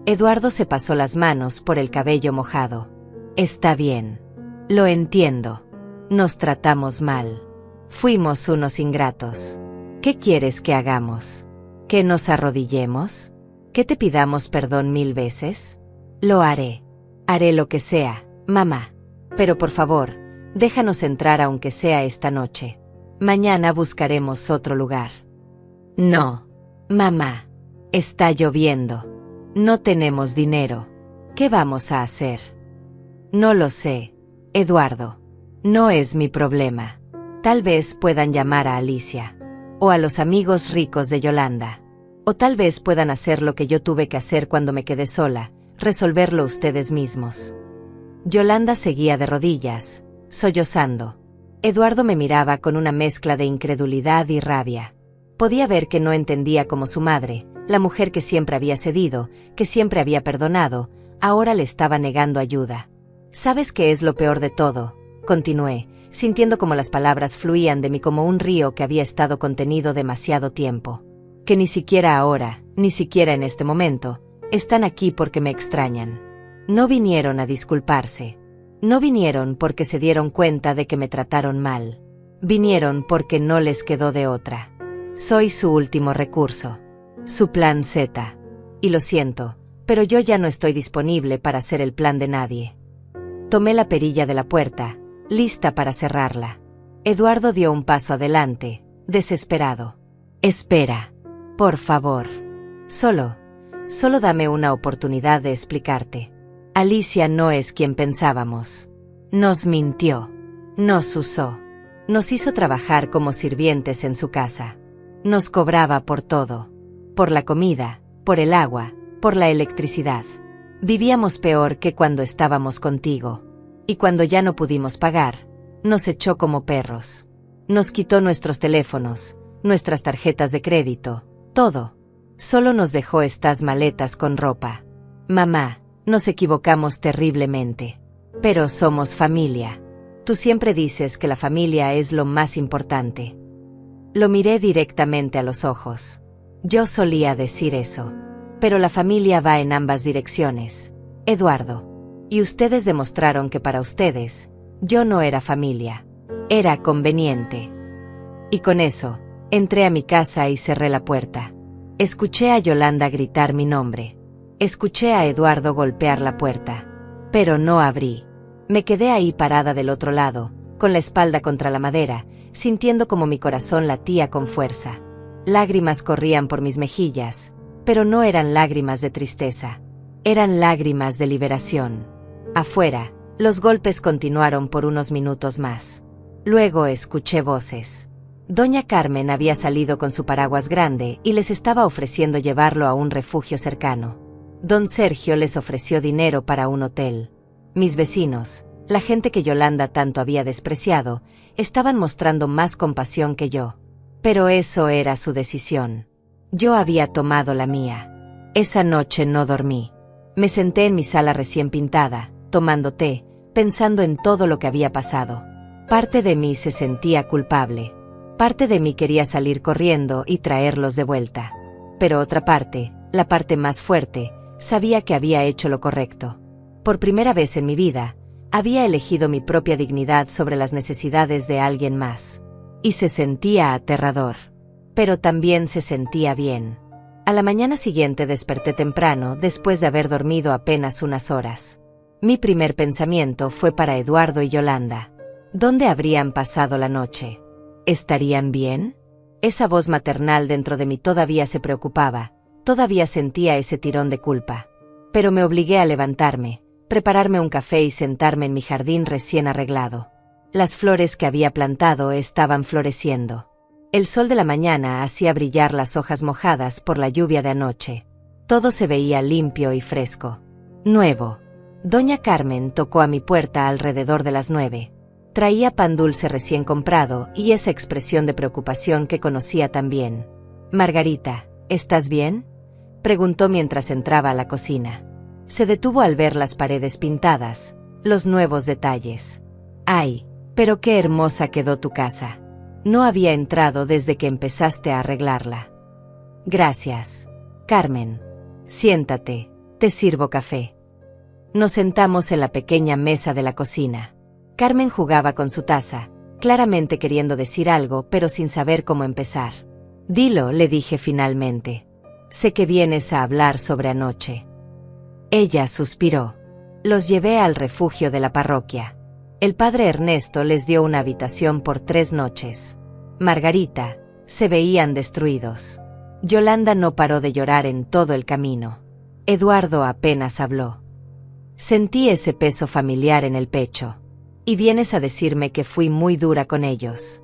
Eduardo se pasó las manos por el cabello mojado. Está bien. Lo entiendo. Nos tratamos mal. Fuimos unos ingratos. ¿Qué quieres que hagamos? ¿Que nos arrodillemos? ¿Que te pidamos perdón 1000 veces? Lo haré. Haré lo que sea, mamá. Pero por favor, déjanos entrar aunque sea esta noche. Mañana buscaremos otro lugar. No. Mamá. Está lloviendo. No tenemos dinero. ¿Qué vamos a hacer? No lo sé, Eduardo. No es mi problema. Tal vez puedan llamar a Alicia. O a los amigos ricos de Yolanda. O tal vez puedan hacer lo que yo tuve que hacer cuando me quedé sola, resolverlo ustedes mismos. Yolanda seguía de rodillas, sollozando. Eduardo me miraba con una mezcla de incredulidad y rabia. Podía ver que no entendía cómo su madre, la mujer que siempre había cedido, que siempre había perdonado, ahora le estaba negando ayuda. ¿Sabes qué es lo peor de todo? Continué, sintiendo como las palabras fluían de mí como un río que había estado contenido demasiado tiempo. Que ni siquiera ahora, ni siquiera en este momento, están aquí porque me extrañan. No vinieron a disculparse. No vinieron porque se dieron cuenta de que me trataron mal. Vinieron porque no les quedó de otra. Soy su último recurso. Su plan Z. Y lo siento, pero yo ya no estoy disponible para ser el plan de nadie. Tomé la perilla de la puerta, lista para cerrarla. Eduardo dio un paso adelante, desesperado. Espera. Por favor. Solo dame una oportunidad de explicarte. Alicia no es quien pensábamos. Nos mintió. Nos usó. Nos hizo trabajar como sirvientes en su casa. Nos cobraba por todo. Por la comida, por el agua, por la electricidad. Vivíamos peor que cuando estábamos contigo. Y cuando ya no pudimos pagar, nos echó como perros. Nos quitó nuestros teléfonos, nuestras tarjetas de crédito, todo. Solo nos dejó estas maletas con ropa. Mamá, nos equivocamos terriblemente. Pero somos familia. Tú siempre dices que la familia es lo más importante. Lo miré directamente a los ojos. Yo solía decir eso. Pero la familia va en ambas direcciones, Eduardo. Y ustedes demostraron que para ustedes, yo no era familia. Era conveniente. Y con eso, entré a mi casa y cerré la puerta. Escuché a Yolanda gritar mi nombre. Escuché a Eduardo golpear la puerta. Pero no abrí. Me quedé ahí parada del otro lado, con la espalda contra la madera, sintiendo como mi corazón latía con fuerza. Lágrimas corrían por mis mejillas, pero no eran lágrimas de tristeza. Eran lágrimas de liberación. Afuera, los golpes continuaron por unos minutos más. Luego escuché voces. Doña Carmen había salido con su paraguas grande y les estaba ofreciendo llevarlo a un refugio cercano. Don Sergio les ofreció dinero para un hotel. Mis vecinos, la gente que Yolanda tanto había despreciado, estaban mostrando más compasión que yo. Pero eso era su decisión. Yo había tomado la mía. Esa noche no dormí. Me senté en mi sala recién pintada, tomando té, pensando en todo lo que había pasado. Parte de mí se sentía culpable. Parte de mí quería salir corriendo y traerlos de vuelta. Pero otra parte, la parte más fuerte, sabía que había hecho lo correcto. Por primera vez en mi vida, había elegido mi propia dignidad sobre las necesidades de alguien más. Y se sentía aterrador. Pero también se sentía bien. A la mañana siguiente desperté temprano después de haber dormido apenas unas horas. Mi primer pensamiento fue para Eduardo y Yolanda. ¿Dónde habrían pasado la noche? ¿Estarían bien? Esa voz maternal dentro de mí todavía se preocupaba, todavía sentía ese tirón de culpa. Pero me obligué a levantarme, prepararme un café y sentarme en mi jardín recién arreglado. Las flores que había plantado estaban floreciendo. El sol de la mañana hacía brillar las hojas mojadas por la lluvia de anoche. Todo se veía limpio y fresco. Nuevo. Doña Carmen tocó a mi puerta alrededor de las 9. Traía pan dulce recién comprado y esa expresión de preocupación que conocía tan bien. «Margarita, ¿estás bien?», preguntó mientras entraba a la cocina. Se detuvo al ver las paredes pintadas, los nuevos detalles. «Ay, pero qué hermosa quedó tu casa. No había entrado desde que empezaste a arreglarla». «Gracias, Carmen. Siéntate, te sirvo café». Nos sentamos en la pequeña mesa de la cocina. Carmen jugaba con su taza, claramente queriendo decir algo pero sin saber cómo empezar. «Dilo», le dije finalmente. «Sé que vienes a hablar sobre anoche». Ella suspiró. Los llevé al refugio de la parroquia. El padre Ernesto les dio una habitación por 3 noches. Margarita, se veían destruidos. Yolanda no paró de llorar en todo el camino. Eduardo apenas habló. Sentí ese peso familiar en el pecho. «¿Y vienes a decirme que fui muy dura con ellos?».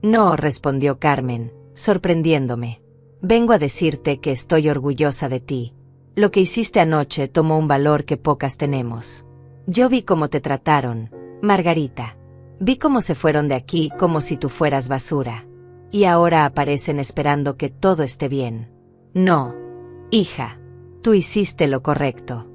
«No», respondió Carmen, sorprendiéndome. «Vengo a decirte que estoy orgullosa de ti. Lo que hiciste anoche tomó un valor que pocas tenemos. Yo vi cómo te trataron, Margarita. Vi cómo se fueron de aquí como si tú fueras basura. Y ahora aparecen esperando que todo esté bien. No, hija, tú hiciste lo correcto».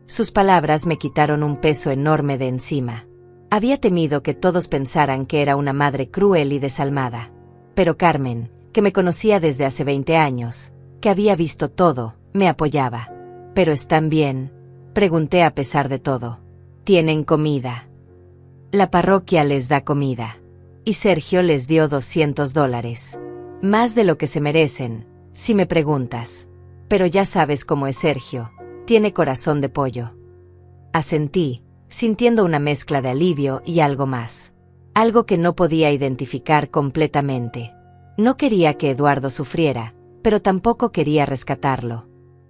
Sus palabras me quitaron un peso enorme de encima. Había temido que todos pensaran que era una madre cruel y desalmada. Pero Carmen, que me conocía desde hace 20 años, que había visto todo, me apoyaba. «¿Pero están bien?», pregunté a pesar de todo. «¿Tienen comida?». «La parroquia les da comida. Y Sergio les dio $200. Más de lo que se merecen, si me preguntas. Pero ya sabes cómo es Sergio, tiene corazón de pollo». Asentí, sintiendo una mezcla de alivio y algo más. Algo que no podía identificar completamente. No quería que Eduardo sufriera, pero tampoco quería rescatarlo.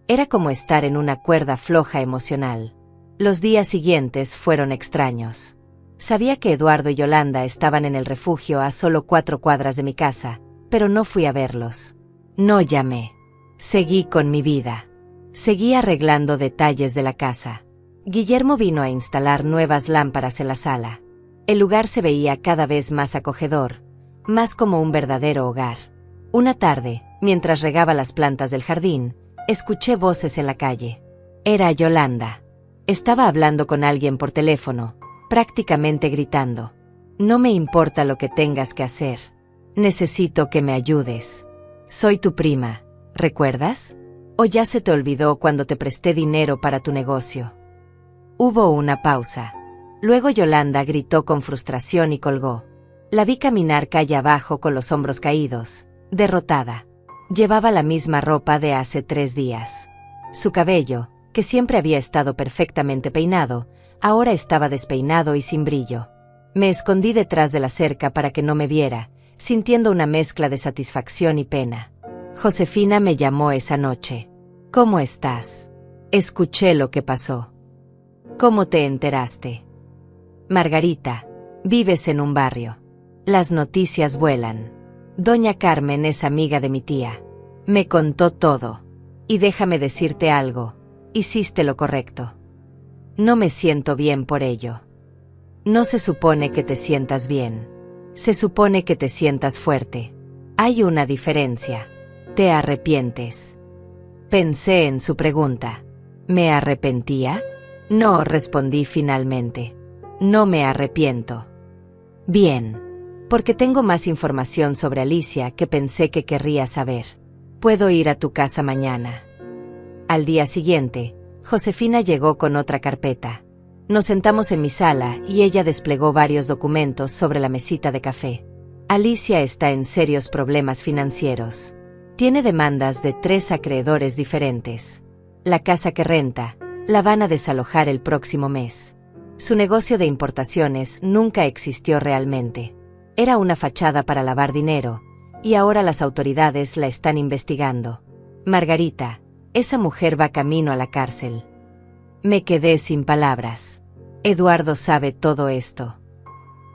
Era como estar en una cuerda floja emocional. Los días siguientes fueron extraños. Sabía que Eduardo y Yolanda estaban en el refugio a solo 4 cuadras de mi casa, pero no fui a verlos. No llamé. Seguí con mi vida. Seguí arreglando detalles de la casa. Guillermo vino a instalar nuevas lámparas en la sala. El lugar se veía cada vez más acogedor, más como un verdadero hogar. Una tarde, Mientras regaba las plantas del jardín, escuché voces en la calle. Era Yolanda. Estaba hablando con alguien por teléfono, prácticamente gritando. No me importa lo que tengas que hacer. Necesito que me ayudes. Soy tu prima, ¿recuerdas? ¿O ya se te olvidó cuando te presté dinero para tu negocio? Hubo una pausa. Luego Yolanda gritó con frustración y colgó. La vi caminar calle abajo con los hombros caídos, derrotada. Llevaba la misma ropa de hace 3 días. Su cabello, que siempre había estado perfectamente peinado, ahora estaba despeinado y sin brillo. Me escondí detrás de la cerca para que no me viera, sintiendo una mezcla de satisfacción y pena. Josefina me llamó esa noche. ¿Cómo estás? Escuché lo que pasó. ¿Cómo te enteraste? Margarita, vives en un barrio. Las noticias vuelan. Doña Carmen es amiga de mi tía. Me contó todo. Y déjame decirte algo, hiciste lo correcto. No me siento bien por ello. No se supone que te sientas bien. Se supone que te sientas fuerte. Hay una diferencia. ¿Te arrepientes? Pensé en su pregunta. ¿Me arrepentía? No, respondí finalmente. No me arrepiento. Bien. Porque tengo más información sobre Alicia que pensé que querría saber. Puedo ir a tu casa mañana. Al día siguiente, Josefina llegó con otra carpeta. Nos sentamos en mi sala y ella desplegó varios documentos sobre la mesita de café. Alicia está en serios problemas financieros. Tiene demandas de 3 acreedores diferentes. La casa que renta, la van a desalojar el próximo mes. Su negocio de importaciones nunca existió realmente. Era una fachada para lavar dinero, y ahora las autoridades la están investigando. Margarita, esa mujer va camino a la cárcel. Me quedé sin palabras. Eduardo sabe todo esto.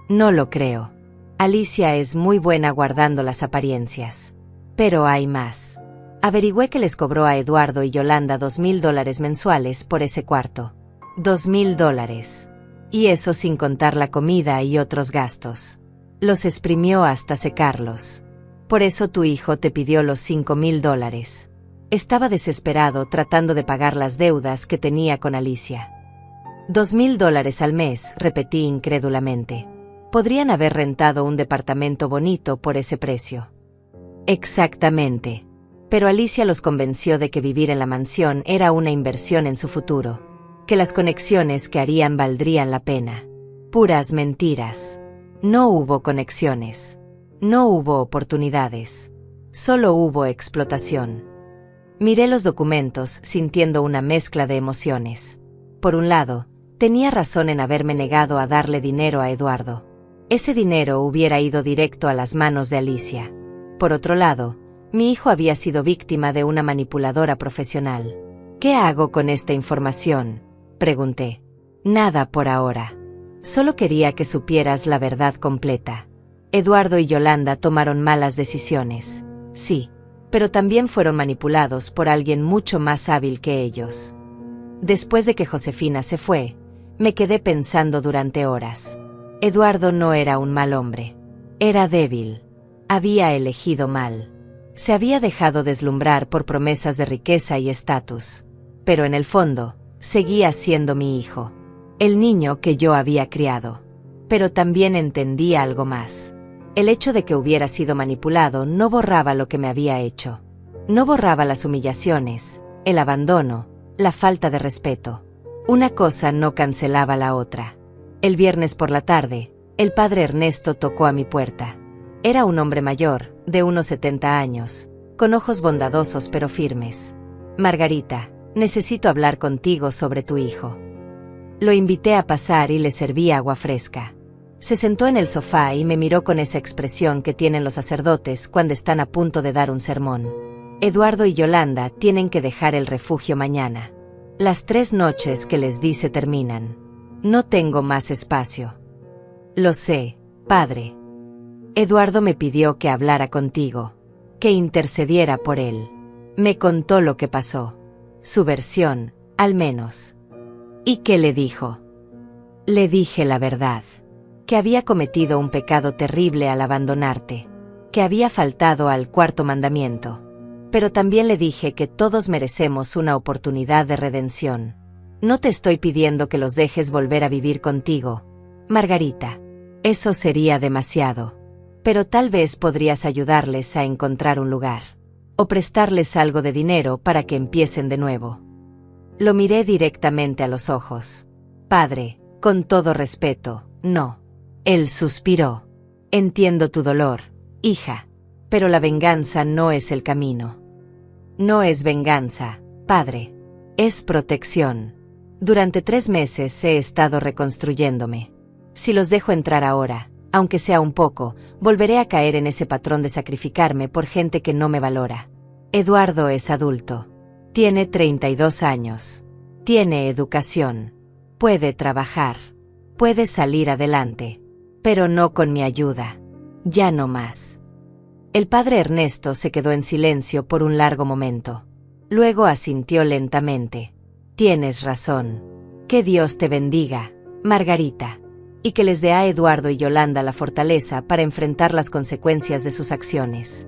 No lo creo. Alicia es muy buena guardando las apariencias. Pero hay más. Averigüé que les cobró a Eduardo y Yolanda $2,000 mensuales por ese cuarto. $2,000. Y eso sin contar la comida y otros gastos. Los exprimió hasta secarlos. Por eso tu hijo te pidió los $5,000. Estaba desesperado tratando de pagar las deudas que tenía con Alicia. $2,000 al mes, repetí incrédulamente. Podrían haber rentado un departamento bonito por ese precio. Exactamente. Pero Alicia los convenció de que vivir en la mansión era una inversión en su futuro, que las conexiones que harían valdrían la pena. Puras mentiras. No hubo conexiones. No hubo oportunidades. Solo hubo explotación. Miré los documentos sintiendo una mezcla de emociones. Por un lado, tenía razón en haberme negado a darle dinero a Eduardo. Ese dinero hubiera ido directo a las manos de Alicia. Por otro lado, mi hijo había sido víctima de una manipuladora profesional. ¿Qué hago con esta información?, pregunté. Nada por ahora. Solo quería que supieras la verdad completa. Eduardo y Yolanda tomaron malas decisiones. Sí, pero también fueron manipulados por alguien mucho más hábil que ellos. Después de que Josefina se fue, me quedé pensando durante horas. Eduardo no era un mal hombre. Era débil. Había elegido mal. Se había dejado deslumbrar por promesas de riqueza y estatus. Pero en el fondo, seguía siendo mi hijo. El niño que yo había criado. Pero también entendía algo más. El hecho de que hubiera sido manipulado no borraba lo que me había hecho. No borraba las humillaciones, el abandono, la falta de respeto. Una cosa no cancelaba la otra. El viernes por la tarde, el padre Ernesto tocó a mi puerta. Era un hombre mayor, de unos 70 años, con ojos bondadosos pero firmes. Margarita, necesito hablar contigo sobre tu hijo. Lo invité a pasar y le serví agua fresca. Se sentó en el sofá y me miró con esa expresión que tienen los sacerdotes cuando están a punto de dar un sermón. Eduardo y Yolanda tienen que dejar el refugio mañana. Las 3 noches que les di se terminan. No tengo más espacio. Lo sé, padre. Eduardo me pidió que hablara contigo, que intercediera por él. Me contó lo que pasó. Su versión, al menos. ¿Y qué le dijo? Le dije la verdad. Que había cometido un pecado terrible al abandonarte. Que había faltado al 4.º mandamiento. Pero también le dije que todos merecemos una oportunidad de redención. No te estoy pidiendo que los dejes volver a vivir contigo, Margarita. Eso sería demasiado. Pero tal vez podrías ayudarles a encontrar un lugar. O prestarles algo de dinero para que empiecen de nuevo. Lo miré directamente a los ojos. Padre, con todo respeto, no. Él suspiró. Entiendo tu dolor, hija. Pero la venganza no es el camino. No es venganza, padre. Es protección. Durante 3 meses he estado reconstruyéndome. Si los dejo entrar ahora, aunque sea un poco, volveré a caer en ese patrón de sacrificarme por gente que no me valora. Eduardo es adulto. Tiene 32 años. Tiene educación. Puede trabajar. Puede salir adelante. Pero no con mi ayuda. Ya no más. El padre Ernesto se quedó en silencio por un largo momento. Luego asintió lentamente. Tienes razón. Que Dios te bendiga, Margarita. Y que les dé a Eduardo y Yolanda la fortaleza para enfrentar las consecuencias de sus acciones.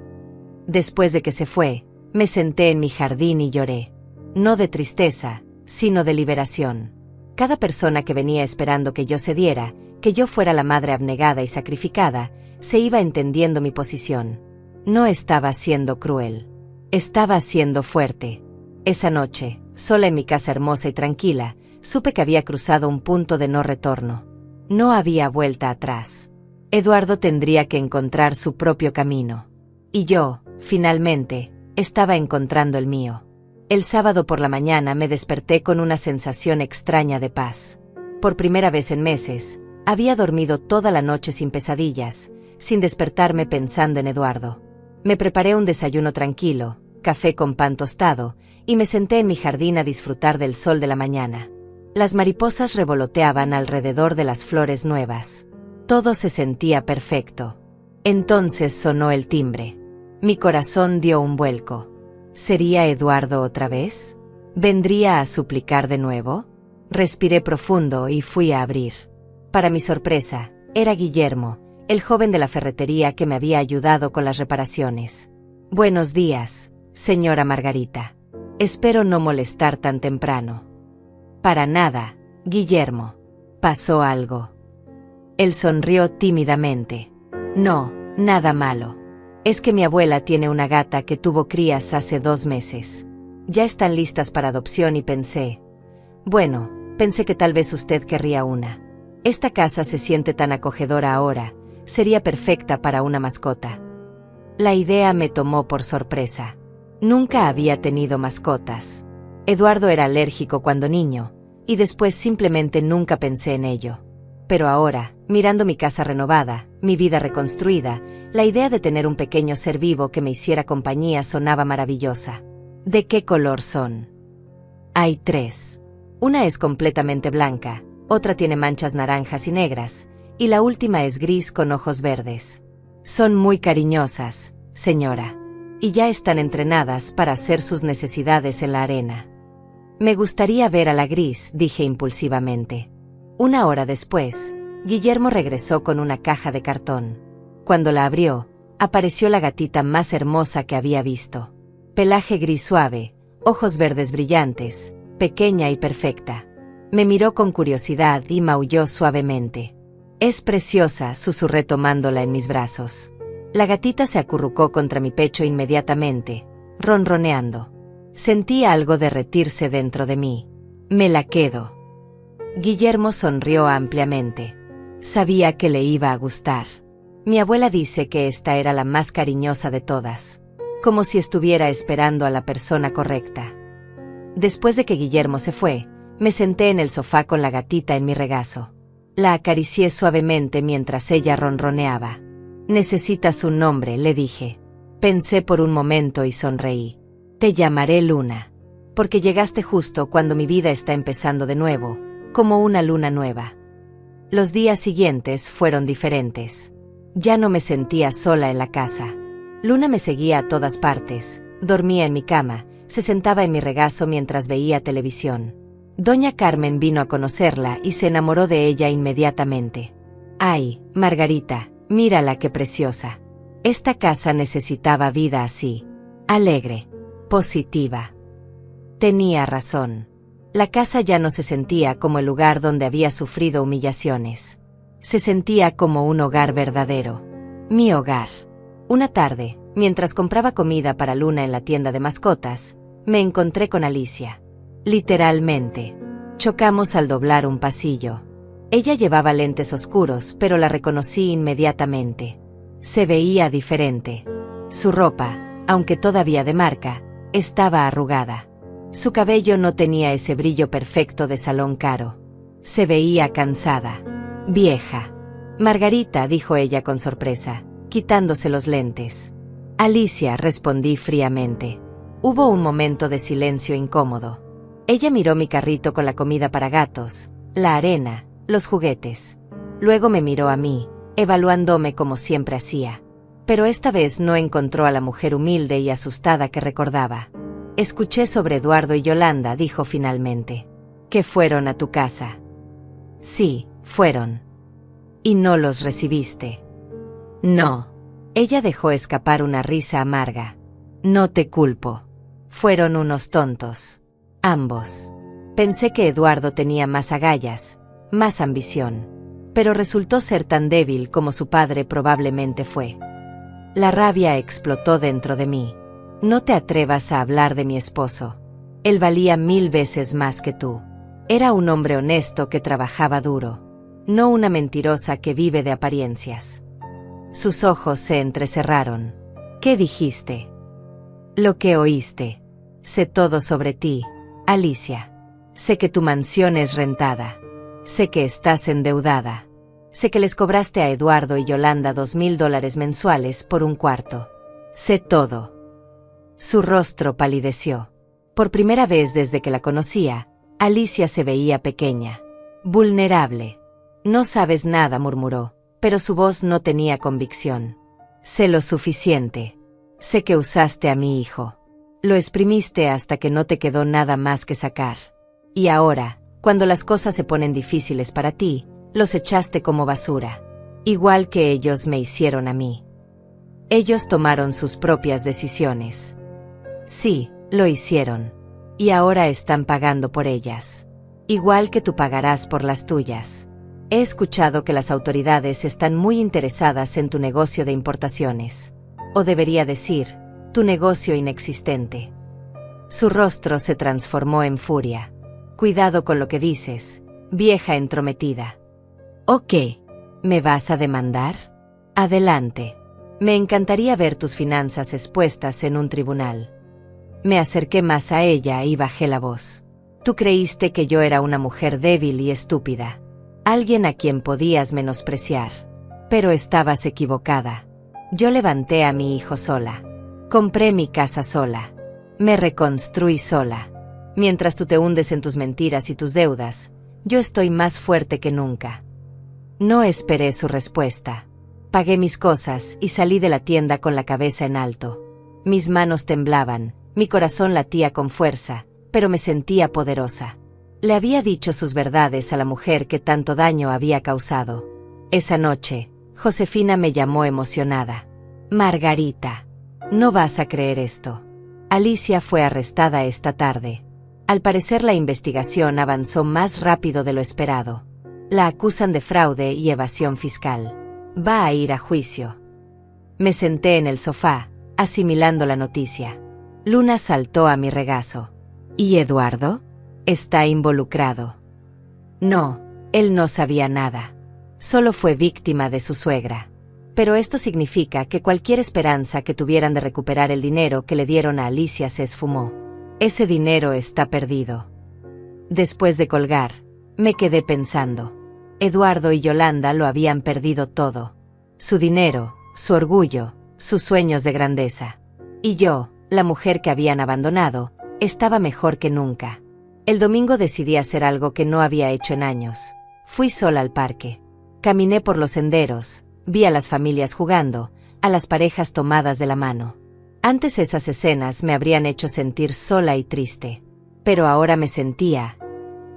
Después de que se fue, me senté en mi jardín y lloré. No de tristeza, sino de liberación. Cada persona que venía esperando que yo cediera, que yo fuera la madre abnegada y sacrificada, se iba entendiendo mi posición. No estaba siendo cruel. Estaba siendo fuerte. Esa noche, sola en mi casa hermosa y tranquila, supe que había cruzado un punto de no retorno. No había vuelta atrás. Eduardo tendría que encontrar su propio camino. Y yo, finalmente, estaba encontrando el mío. El sábado por la mañana me desperté con una sensación extraña de paz. Por primera vez en meses, había dormido toda la noche sin pesadillas, sin despertarme pensando en Eduardo. Me preparé un desayuno tranquilo, café con pan tostado, y me senté en mi jardín a disfrutar del sol de la mañana. Las mariposas revoloteaban alrededor de las flores nuevas. Todo se sentía perfecto. Entonces sonó el timbre. Mi corazón dio un vuelco. ¿Sería Eduardo otra vez? ¿Vendría a suplicar de nuevo? Respiré profundo y fui a abrir. Para mi sorpresa, era Guillermo, el joven de la ferretería que me había ayudado con las reparaciones. Buenos días, señora Margarita. Espero no molestar tan temprano. Para nada, Guillermo. ¿Pasó algo? Él sonrió tímidamente. No, nada malo. Es que mi abuela tiene una gata que tuvo crías hace 2 meses. Ya están listas para adopción y pensé que tal vez usted querría una. Esta casa se siente tan acogedora ahora, sería perfecta para una mascota. La idea me tomó por sorpresa. Nunca había tenido mascotas. Eduardo era alérgico cuando niño, y después simplemente nunca pensé en ello. Pero ahora, mirando mi casa renovada, mi vida reconstruida, la idea de tener un pequeño ser vivo que me hiciera compañía sonaba maravillosa. ¿De qué color son? Hay 3. Una es completamente blanca, otra tiene manchas naranjas y negras, y la última es gris con ojos verdes. Son muy cariñosas, señora, y ya están entrenadas para hacer sus necesidades en la arena. Me gustaría ver a la gris, dije impulsivamente. 1 hora después, Guillermo regresó con una caja de cartón. Cuando la abrió, apareció la gatita más hermosa que había visto. Pelaje gris suave, ojos verdes brillantes, pequeña y perfecta. Me miró con curiosidad y maulló suavemente. Es preciosa, susurré tomándola en mis brazos. La gatita se acurrucó contra mi pecho inmediatamente, ronroneando. Sentí algo derretirse dentro de mí. Me la quedo. Guillermo sonrió ampliamente. Sabía que le iba a gustar. Mi abuela dice que esta era la más cariñosa de todas, como si estuviera esperando a la persona correcta. Después de que Guillermo se fue, me senté en el sofá con la gatita en mi regazo. La acaricié suavemente mientras ella ronroneaba. Necesitas un nombre, le dije. Pensé por un momento y sonreí. Te llamaré Luna, porque llegaste justo cuando mi vida está empezando de nuevo, como una luna nueva. Los días siguientes fueron diferentes. Ya no me sentía sola en la casa. Luna me seguía a todas partes, dormía en mi cama, se sentaba en mi regazo mientras veía televisión. Doña Carmen vino a conocerla y se enamoró de ella inmediatamente. ¡Ay, Margarita, mírala qué preciosa! Esta casa necesitaba vida así, alegre. positiva. Tenía razón. La casa ya no se sentía como el lugar donde había sufrido humillaciones. Se sentía como un hogar verdadero. Mi hogar. Una tarde, mientras compraba comida para Luna en la tienda de mascotas, me encontré con Alicia. Literalmente. Chocamos al doblar un pasillo. Ella llevaba lentes oscuros, pero la reconocí inmediatamente. Se veía diferente. Su ropa, aunque todavía de marca, estaba arrugada. Su cabello no tenía ese brillo perfecto de salón caro. Se veía cansada. Vieja. Margarita, dijo ella con sorpresa, quitándose los lentes. Alicia, respondí fríamente. Hubo un momento de silencio incómodo. Ella miró mi carrito con la comida para gatos, la arena, los juguetes. Luego me miró a mí, evaluándome como siempre hacía. Pero esta vez no encontró a la mujer humilde y asustada que recordaba. Escuché sobre Eduardo y Yolanda, dijo finalmente. ¿Que fueron a tu casa? Sí, fueron. ¿Y no los recibiste? No. Ella dejó escapar una risa amarga. No te culpo. Fueron unos tontos. Ambos. Pensé que Eduardo tenía más agallas, más ambición. Pero resultó ser tan débil como su padre probablemente fue. La rabia explotó dentro de mí. No te atrevas a hablar de mi esposo. Él valía 1000 veces más que tú. Era un hombre honesto que trabajaba duro. No una mentirosa que vive de apariencias. Sus ojos se entrecerraron. ¿Qué dijiste? Lo que oíste. Sé todo sobre ti, Alicia. Sé que tu mansión es rentada. Sé que estás endeudada. Sé que les cobraste a Eduardo y Yolanda $2000 mensuales por un cuarto. Sé todo. Su rostro palideció. Por primera vez desde que la conocía, Alicia se veía pequeña, vulnerable. No sabes nada, murmuró, pero su voz no tenía convicción. Sé lo suficiente. Sé que usaste a mi hijo. Lo exprimiste hasta que no te quedó nada más que sacar. Y ahora, cuando las cosas se ponen difíciles para ti, los echaste como basura. Igual que ellos me hicieron a mí. Ellos tomaron sus propias decisiones. Sí, lo hicieron. Y ahora están pagando por ellas. Igual que tú pagarás por las tuyas. He escuchado que las autoridades están muy interesadas en tu negocio de importaciones. O debería decir, tu negocio inexistente. Su rostro se transformó en furia. Cuidado con lo que dices, vieja entrometida. ¿O qué? ¿Me vas a demandar? Adelante. Me encantaría ver tus finanzas expuestas en un tribunal. Me acerqué más a ella y bajé la voz. Tú creíste que yo era una mujer débil y estúpida. Alguien a quien podías menospreciar. Pero estabas equivocada. Yo levanté a mi hijo sola. Compré mi casa sola. Me reconstruí sola. Mientras tú te hundes en tus mentiras y tus deudas, yo estoy más fuerte que nunca. No esperé su respuesta. Pagué mis cosas y salí de la tienda con la cabeza en alto. Mis manos temblaban, mi corazón latía con fuerza, pero me sentía poderosa. Le había dicho sus verdades a la mujer que tanto daño había causado. Esa noche, Josefina me llamó emocionada. Margarita, no vas a creer esto. Alicia fue arrestada esta tarde. Al parecer la investigación avanzó más rápido de lo esperado. La acusan de fraude y evasión fiscal. Va a ir a juicio. Me senté en el sofá, asimilando la noticia. Luna saltó a mi regazo. ¿Y Eduardo? ¿Está involucrado? No, él no sabía nada. Solo fue víctima de su suegra. Pero esto significa que cualquier esperanza que tuvieran de recuperar el dinero que le dieron a Alicia se esfumó. Ese dinero está perdido. Después de colgar, me quedé pensando. Eduardo y Yolanda lo habían perdido todo. Su dinero, su orgullo, sus sueños de grandeza. Y yo, la mujer que habían abandonado, estaba mejor que nunca. El domingo decidí hacer algo que no había hecho en años. Fui sola al parque. Caminé por los senderos, vi a las familias jugando, a las parejas tomadas de la mano. Antes esas escenas me habrían hecho sentir sola y triste. Pero ahora me sentía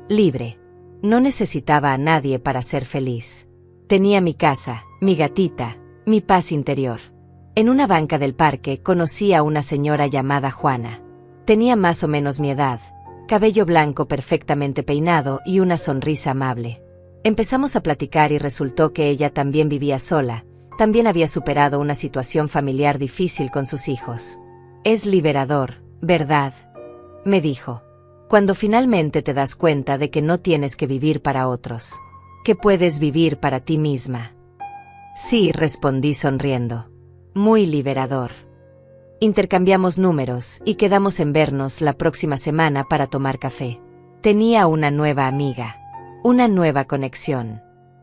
libre. No necesitaba a nadie para ser feliz. Tenía mi casa, mi gatita, mi paz interior. En una banca del parque conocí a una señora llamada Juana. Tenía más o menos mi edad, cabello blanco perfectamente peinado y una sonrisa amable. Empezamos a platicar y resultó que ella también vivía sola, también había superado una situación familiar difícil con sus hijos. Es liberador, ¿verdad?, me dijo. Cuando finalmente te das cuenta de que no tienes que vivir para otros, que puedes vivir para ti misma. Sí, respondí sonriendo. Muy liberador. Intercambiamos números y quedamos en vernos la próxima semana para tomar café. Tenía una nueva amiga, una nueva conexión.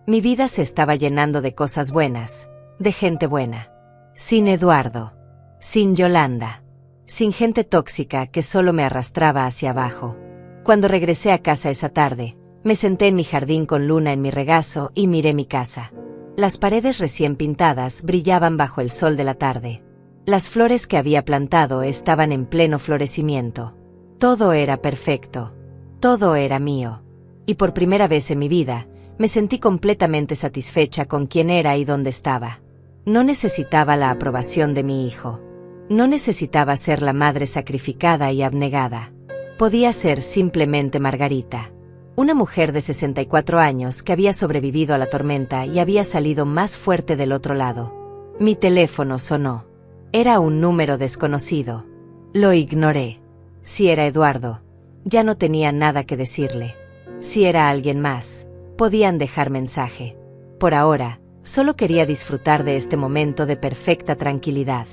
Mi vida se estaba llenando de cosas buenas, de gente buena. Sin Eduardo, sin Yolanda, sin gente tóxica que solo me arrastraba hacia abajo. Cuando regresé a casa esa tarde, me senté en mi jardín con Luna en mi regazo y miré mi casa. Las paredes recién pintadas brillaban bajo el sol de la tarde. Las flores que había plantado estaban en pleno florecimiento. Todo era perfecto. Todo era mío. Y por primera vez en mi vida, me sentí completamente satisfecha con quién era y dónde estaba. No necesitaba la aprobación de mi hijo. No necesitaba ser la madre sacrificada y abnegada. Podía ser simplemente Margarita. Una mujer de 64 años que había sobrevivido a la tormenta y había salido más fuerte del otro lado. Mi teléfono sonó. Era un número desconocido. Lo ignoré. Si era Eduardo, ya no tenía nada que decirle. Si era alguien más, podían dejar mensaje. Por ahora, solo quería disfrutar de este momento de perfecta tranquilidad.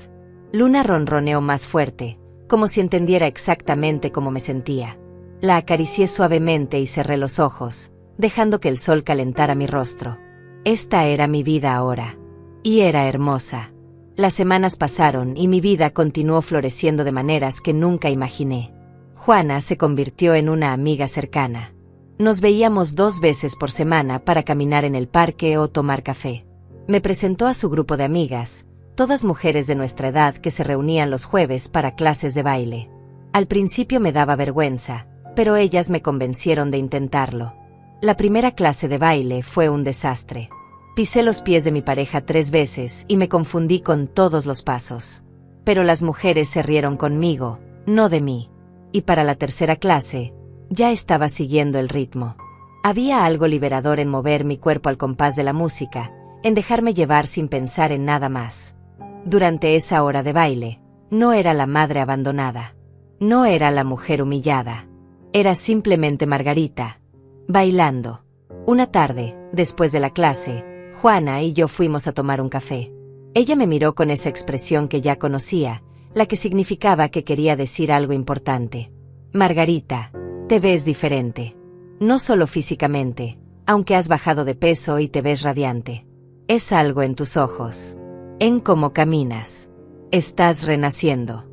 Luna ronroneó más fuerte, como si entendiera exactamente cómo me sentía. La acaricié suavemente y cerré los ojos, dejando que el sol calentara mi rostro. Esta era mi vida ahora. Y era hermosa. Las semanas pasaron y mi vida continuó floreciendo de maneras que nunca imaginé. Juana se convirtió en una amiga cercana. Nos veíamos 2 veces por semana para caminar en el parque o tomar café. Me presentó a su grupo de amigas, todas mujeres de nuestra edad que se reunían los jueves para clases de baile. Al principio me daba vergüenza, pero ellas me convencieron de intentarlo. La primera clase de baile fue un desastre. Pisé los pies de mi pareja 3 veces y me confundí con todos los pasos. Pero las mujeres se rieron conmigo, no de mí. Y para la tercera clase, ya estaba siguiendo el ritmo. Había algo liberador en mover mi cuerpo al compás de la música, en dejarme llevar sin pensar en nada más. Durante esa hora de baile, no era la madre abandonada. No era la mujer humillada. Era simplemente Margarita, bailando. Una tarde, después de la clase, Juana y yo fuimos a tomar un café. Ella me miró con esa expresión que ya conocía, la que significaba que quería decir algo importante. Margarita, te ves diferente. No solo físicamente, aunque has bajado de peso y te ves radiante. Es algo en tus ojos. En cómo caminas. Estás renaciendo.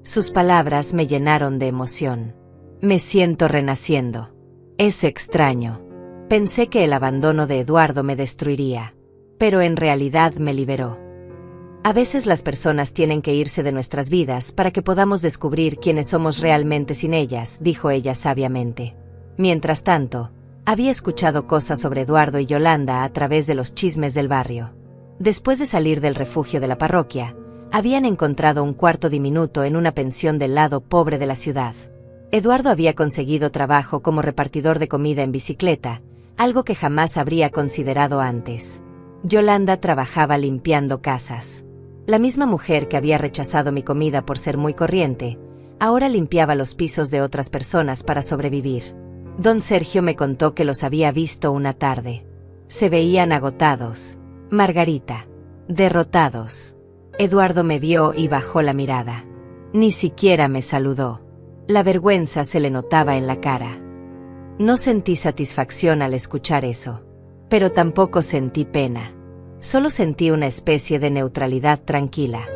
Sus palabras me llenaron de emoción. Me siento renaciendo. Es extraño. Pensé que el abandono de Eduardo me destruiría, pero en realidad me liberó. A veces las personas tienen que irse de nuestras vidas para que podamos descubrir quiénes somos realmente sin ellas, dijo ella sabiamente. Mientras tanto, había escuchado cosas sobre Eduardo y Yolanda a través de los chismes del barrio. Después de salir del refugio de la parroquia, habían encontrado un cuarto diminuto en una pensión del lado pobre de la ciudad. Eduardo había conseguido trabajo como repartidor de comida en bicicleta, algo que jamás habría considerado antes. Yolanda trabajaba limpiando casas. La misma mujer que había rechazado mi comida por ser muy corriente, ahora limpiaba los pisos de otras personas para sobrevivir. Don Sergio me contó que los había visto una tarde. Se veían agotados. Margarita, derrotados. Eduardo me vio y bajó la mirada. Ni siquiera me saludó. La vergüenza se le notaba en la cara. No sentí satisfacción al escuchar eso, pero tampoco sentí pena. Solo sentí una especie de neutralidad tranquila.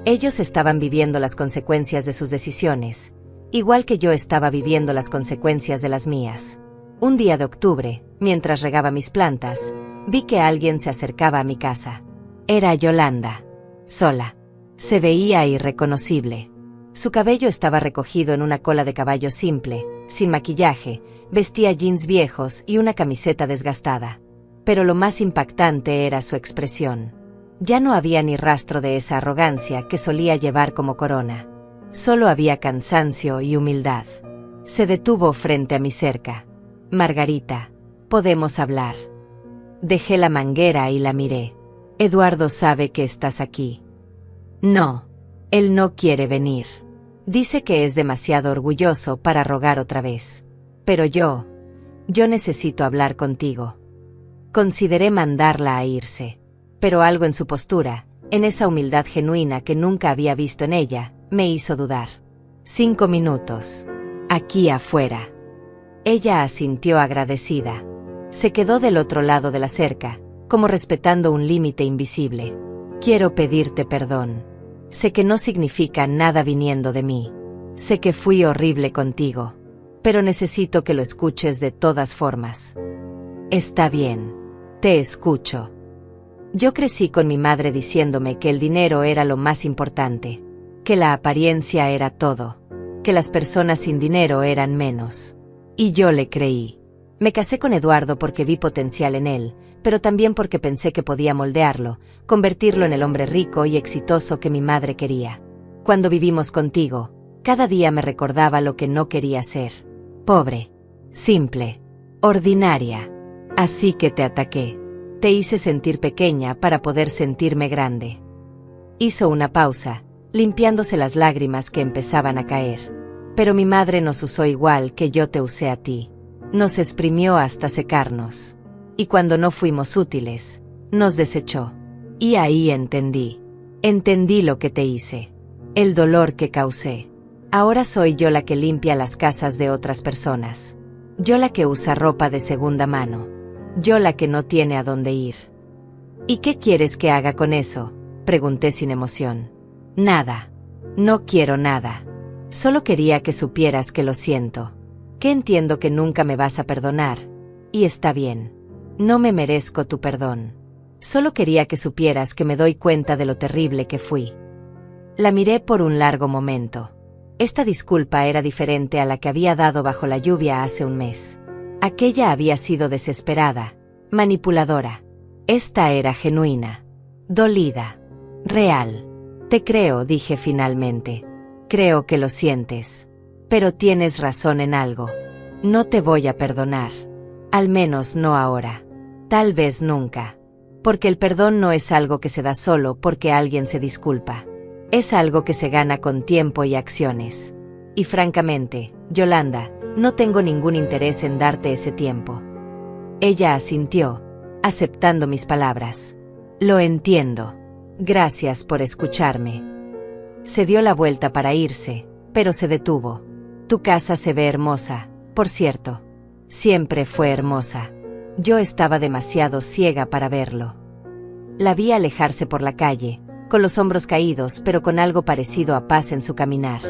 Ellos estaban viviendo las consecuencias de sus decisiones, igual que yo estaba viviendo las consecuencias de las mías. Un día de octubre, mientras regaba mis plantas, vi que alguien se acercaba a mi casa. Era Yolanda, sola. Se veía irreconocible. Su cabello estaba recogido en una cola de caballo simple, sin maquillaje, vestía jeans viejos y una camiseta desgastada. Pero lo más impactante era su expresión. Ya no había ni rastro de esa arrogancia que solía llevar como corona. Solo había cansancio y humildad. Se detuvo frente a mi cerca. Margarita, ¿podemos hablar? Dejé la manguera y la miré. Eduardo sabe que estás aquí. No. Él no quiere venir. Dice que es demasiado orgulloso para rogar otra vez. Pero yo necesito hablar contigo. Consideré mandarla a irse. Pero algo en su postura, en esa humildad genuina que nunca había visto en ella, me hizo dudar. 5 minutos. Aquí afuera. Ella asintió agradecida. Se quedó del otro lado de la cerca, como respetando un límite invisible. Quiero pedirte perdón. Sé que no significa nada viniendo de mí. Sé que fui horrible contigo. Pero necesito que lo escuches de todas formas. Está bien. Te escucho. Yo crecí con mi madre diciéndome que el dinero era lo más importante, que la apariencia era todo, que las personas sin dinero eran menos. Y yo le creí. Me casé con Eduardo porque vi potencial en él, pero también porque pensé que podía moldearlo, convertirlo en el hombre rico y exitoso que mi madre quería. Cuando vivimos contigo, cada día me recordaba lo que no quería ser. Pobre, simple, ordinaria. Así que te ataqué. Te hice sentir pequeña para poder sentirme grande. Hizo una pausa, limpiándose las lágrimas que empezaban a caer. Pero mi madre nos usó igual que yo te usé a ti. Nos exprimió hasta secarnos. Y cuando no fuimos útiles, nos desechó. Y ahí entendí. Entendí lo que te hice. El dolor que causé. Ahora soy yo la que limpia las casas de otras personas. Yo la que usa ropa de segunda mano. Yo la que no tiene a dónde ir. ¿Y qué quieres que haga con eso?, pregunté sin emoción. Nada. No quiero nada. Solo quería que supieras que lo siento. Que entiendo que nunca me vas a perdonar. Y está bien. No me merezco tu perdón. Solo quería que supieras que me doy cuenta de lo terrible que fui. La miré por un largo momento. Esta disculpa era diferente a la que había dado bajo la lluvia hace un mes. Aquella había sido desesperada, manipuladora. Esta era genuina, dolida, real. Te creo, dije finalmente. Creo que lo sientes. Pero tienes razón en algo. No te voy a perdonar. Al menos no ahora. Tal vez nunca. Porque el perdón no es algo que se da solo porque alguien se disculpa. Es algo que se gana con tiempo y acciones. Y francamente, Yolanda, no tengo ningún interés en darte ese tiempo. Ella asintió, aceptando mis palabras. Lo entiendo. Gracias por escucharme. Se dio la vuelta para irse, pero se detuvo. Tu casa se ve hermosa, por cierto. Siempre fue hermosa. Yo estaba demasiado ciega para verlo. La vi alejarse por la calle, con los hombros caídos pero con algo parecido a paz en su caminar.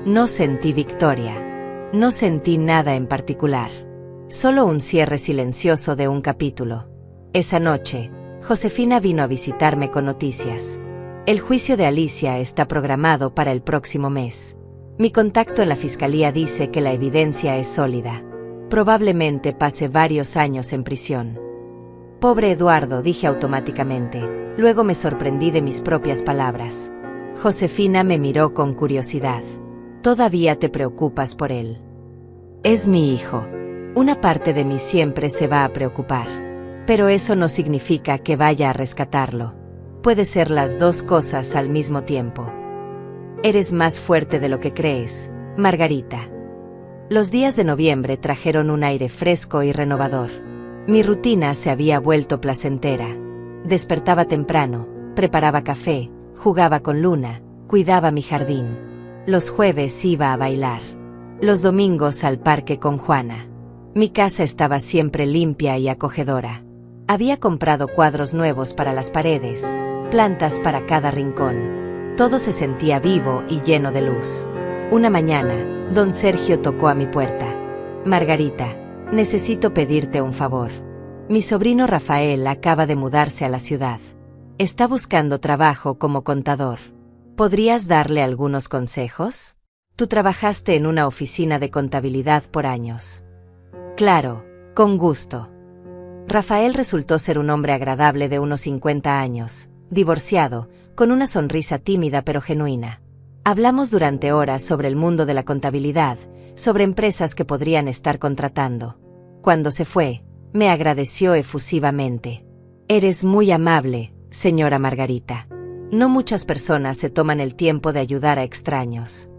No sentí victoria. No sentí nada en particular. Solo un cierre silencioso de un capítulo. Esa noche, Josefina vino a visitarme con noticias. El juicio de Alicia está programado para el próximo mes. Mi contacto en la fiscalía dice que la evidencia es sólida. Probablemente pase varios años en prisión. Pobre Eduardo, dije automáticamente. Luego me sorprendí de mis propias palabras. Josefina me miró con curiosidad. ¿Todavía te preocupas por él? Es mi hijo. Una parte de mí siempre se va a preocupar. Pero eso no significa que vaya a rescatarlo. Puede ser las dos cosas al mismo tiempo. Eres más fuerte de lo que crees, Margarita. Los días de noviembre trajeron un aire fresco y renovador. Mi rutina se había vuelto placentera. Despertaba temprano, preparaba café, jugaba con Luna, cuidaba mi jardín. Los jueves iba a bailar. Los domingos al parque con Juana. Mi casa estaba siempre limpia y acogedora. Había comprado cuadros nuevos para las paredes, plantas para cada rincón. Todo se sentía vivo y lleno de luz. Una mañana, don Sergio tocó a mi puerta. Margarita, necesito pedirte un favor. Mi sobrino Rafael acaba de mudarse a la ciudad. Está buscando trabajo como contador. ¿Podrías darle algunos consejos? Tú trabajaste en una oficina de contabilidad por años. Claro, con gusto. Rafael resultó ser un hombre agradable de unos 50 años, divorciado, con una sonrisa tímida pero genuina. Hablamos durante horas sobre el mundo de la contabilidad, sobre empresas que podrían estar contratando. Cuando se fue, me agradeció efusivamente. Eres muy amable, señora Margarita. No muchas personas se toman el tiempo de ayudar a extraños.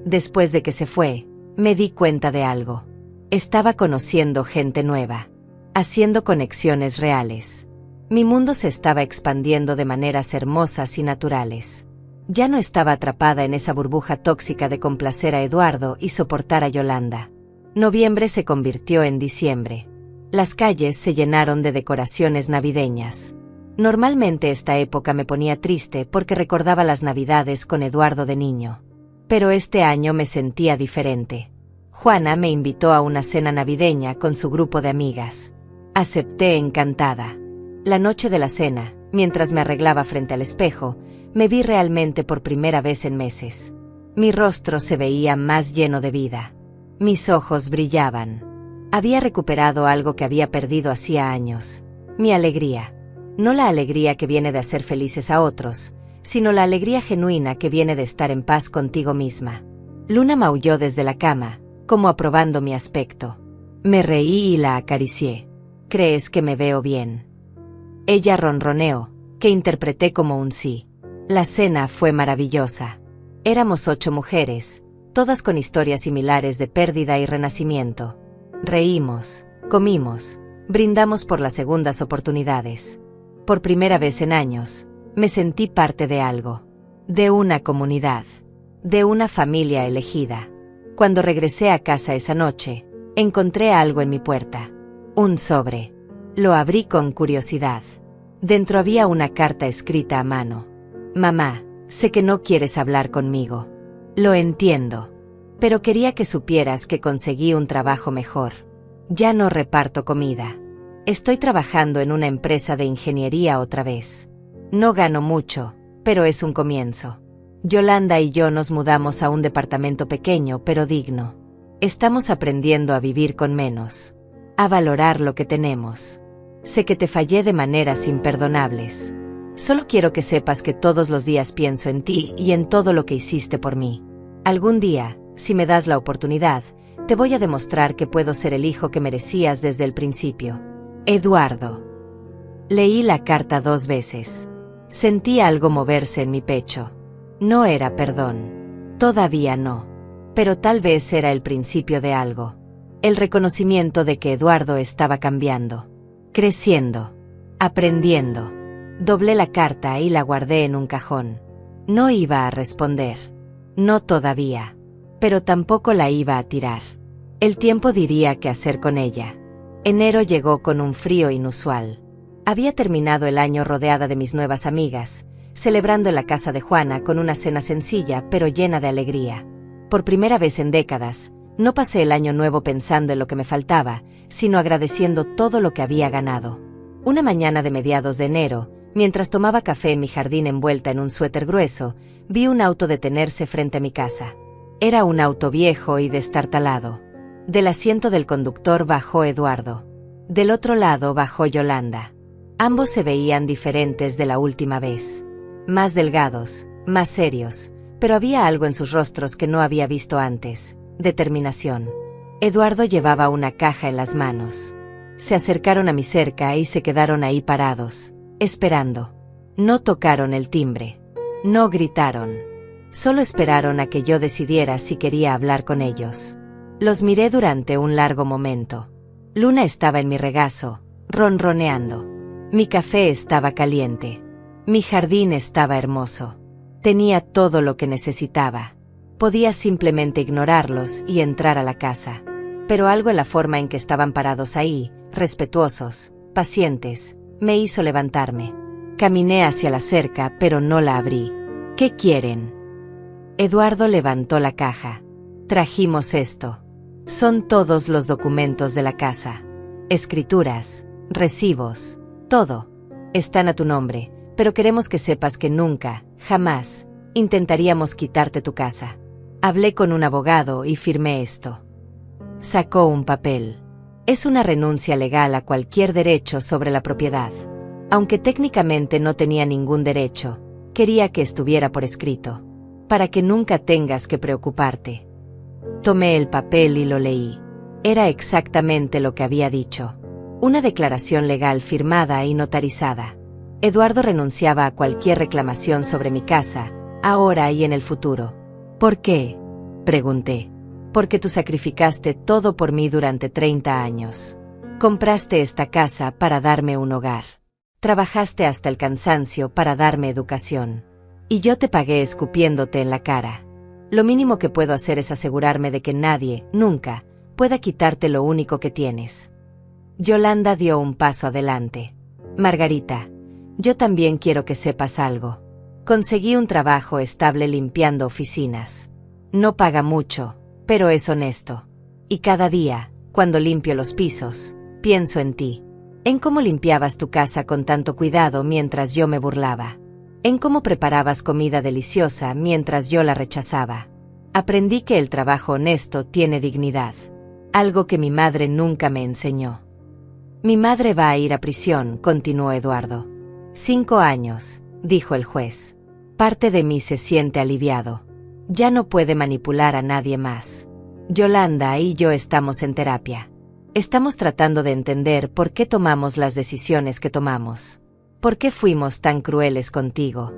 Después de que se fue, me di cuenta de algo. Estaba conociendo gente nueva, haciendo conexiones reales. Mi mundo se estaba expandiendo de maneras hermosas y naturales. Ya no estaba atrapada en esa burbuja tóxica de complacer a Eduardo y soportar a Yolanda. Noviembre se convirtió en diciembre. Las calles se llenaron de decoraciones navideñas. Normalmente esta época me ponía triste porque recordaba las Navidades con Eduardo de niño. Pero este año me sentía diferente. Juana me invitó a una cena navideña con su grupo de amigas. Acepté encantada. La noche de la cena, mientras me arreglaba frente al espejo, me vi realmente por primera vez en meses. Mi rostro se veía más lleno de vida. Mis ojos brillaban. Había recuperado algo que había perdido hacía años. Mi alegría. No la alegría que viene de hacer felices a otros, sino la alegría genuina que viene de estar en paz contigo misma. Luna maulló desde la cama, como aprobando mi aspecto. Me reí y la acaricié. ¿Crees que me veo bien? Ella ronroneó, que interpreté como un sí. La cena fue maravillosa. Éramos 8 mujeres, todas con historias similares de pérdida y renacimiento. Reímos, comimos, brindamos por las segundas oportunidades. Por primera vez en años, me sentí parte de algo. De una comunidad. De una familia elegida. Cuando regresé a casa esa noche, encontré algo en mi puerta. Un sobre. Lo abrí con curiosidad. Dentro había una carta escrita a mano. Mamá, sé que no quieres hablar conmigo. Lo entiendo. Pero quería que supieras que conseguí un trabajo mejor. Ya no reparto comida. Estoy trabajando en una empresa de ingeniería otra vez. No gano mucho, pero es un comienzo. Yolanda y yo nos mudamos a un departamento pequeño pero digno. Estamos aprendiendo a vivir con menos. A valorar lo que tenemos. Sé que te fallé de maneras imperdonables. Solo quiero que sepas que todos los días pienso en ti y en todo lo que hiciste por mí. Algún día, si me das la oportunidad, te voy a demostrar que puedo ser el hijo que merecías desde el principio. Eduardo. Leí la carta 2 veces. Sentí algo moverse en mi pecho. No era perdón. Todavía no. Pero tal vez era el principio de algo. El reconocimiento de que Eduardo estaba cambiando. Creciendo. Aprendiendo. Doblé la carta y la guardé en un cajón. No iba a responder. No todavía. Pero tampoco la iba a tirar. El tiempo diría qué hacer con ella. Enero llegó con un frío inusual. Había terminado el año rodeada de mis nuevas amigas, celebrando en la casa de Juana con una cena sencilla pero llena de alegría. Por primera vez en décadas, no pasé el año nuevo pensando en lo que me faltaba, sino agradeciendo todo lo que había ganado. Una mañana de mediados de enero, mientras tomaba café en mi jardín envuelta en un suéter grueso, vi un auto detenerse frente a mi casa. Era un auto viejo y destartalado. Del asiento del conductor bajó Eduardo. Del otro lado bajó Yolanda. Ambos se veían diferentes de la última vez. Más delgados, más serios, pero había algo en sus rostros que no había visto antes: determinación. Eduardo llevaba una caja en las manos. Se acercaron a mi cerca y se quedaron ahí parados, esperando. No tocaron el timbre. No gritaron. Solo esperaron a que yo decidiera si quería hablar con ellos. Los miré durante un largo momento. Luna estaba en mi regazo, ronroneando. Mi café estaba caliente. Mi jardín estaba hermoso. Tenía todo lo que necesitaba. Podía simplemente ignorarlos y entrar a la casa. Pero algo en la forma en que estaban parados ahí, respetuosos, pacientes, me hizo levantarme. Caminé hacia la cerca, pero no la abrí. ¿Qué quieren? Eduardo levantó la caja. Trajimos esto. Son todos los documentos de la casa. Escrituras, recibos, todo. Están a tu nombre, pero queremos que sepas que nunca, jamás, intentaríamos quitarte tu casa. Hablé con un abogado y firmé esto. Sacó un papel. Es una renuncia legal a cualquier derecho sobre la propiedad. Aunque técnicamente no tenía ningún derecho, quería que estuviera por escrito. para que nunca tengas que preocuparte. Tomé el papel y lo leí. Era exactamente lo que había dicho. Una declaración legal firmada y notarizada. Eduardo renunciaba a cualquier reclamación sobre mi casa, ahora y en el futuro. ¿Por qué?, pregunté. Porque tú sacrificaste todo por mí durante 30 años. Compraste esta casa para darme un hogar. Trabajaste hasta el cansancio para darme educación. Y yo te pagué escupiéndote en la cara. Lo mínimo que puedo hacer es asegurarme de que nadie, nunca, pueda quitarte lo único que tienes. Yolanda dio un paso adelante. Margarita, yo también quiero que sepas algo. Conseguí un trabajo estable limpiando oficinas. No paga mucho, pero es honesto. Y cada día, cuando limpio los pisos, pienso en ti. En cómo limpiabas tu casa con tanto cuidado mientras yo me burlaba. En cómo preparabas comida deliciosa mientras yo la rechazaba. Aprendí que el trabajo honesto tiene dignidad. Algo que mi madre nunca me enseñó. Mi madre va a ir a prisión, continuó Eduardo. 5 años, dijo el juez. Parte de mí se siente aliviado. Ya no puede manipular a nadie más. Yolanda y yo estamos en terapia. Estamos tratando de entender por qué tomamos las decisiones que tomamos. ¿Por qué fuimos tan crueles contigo?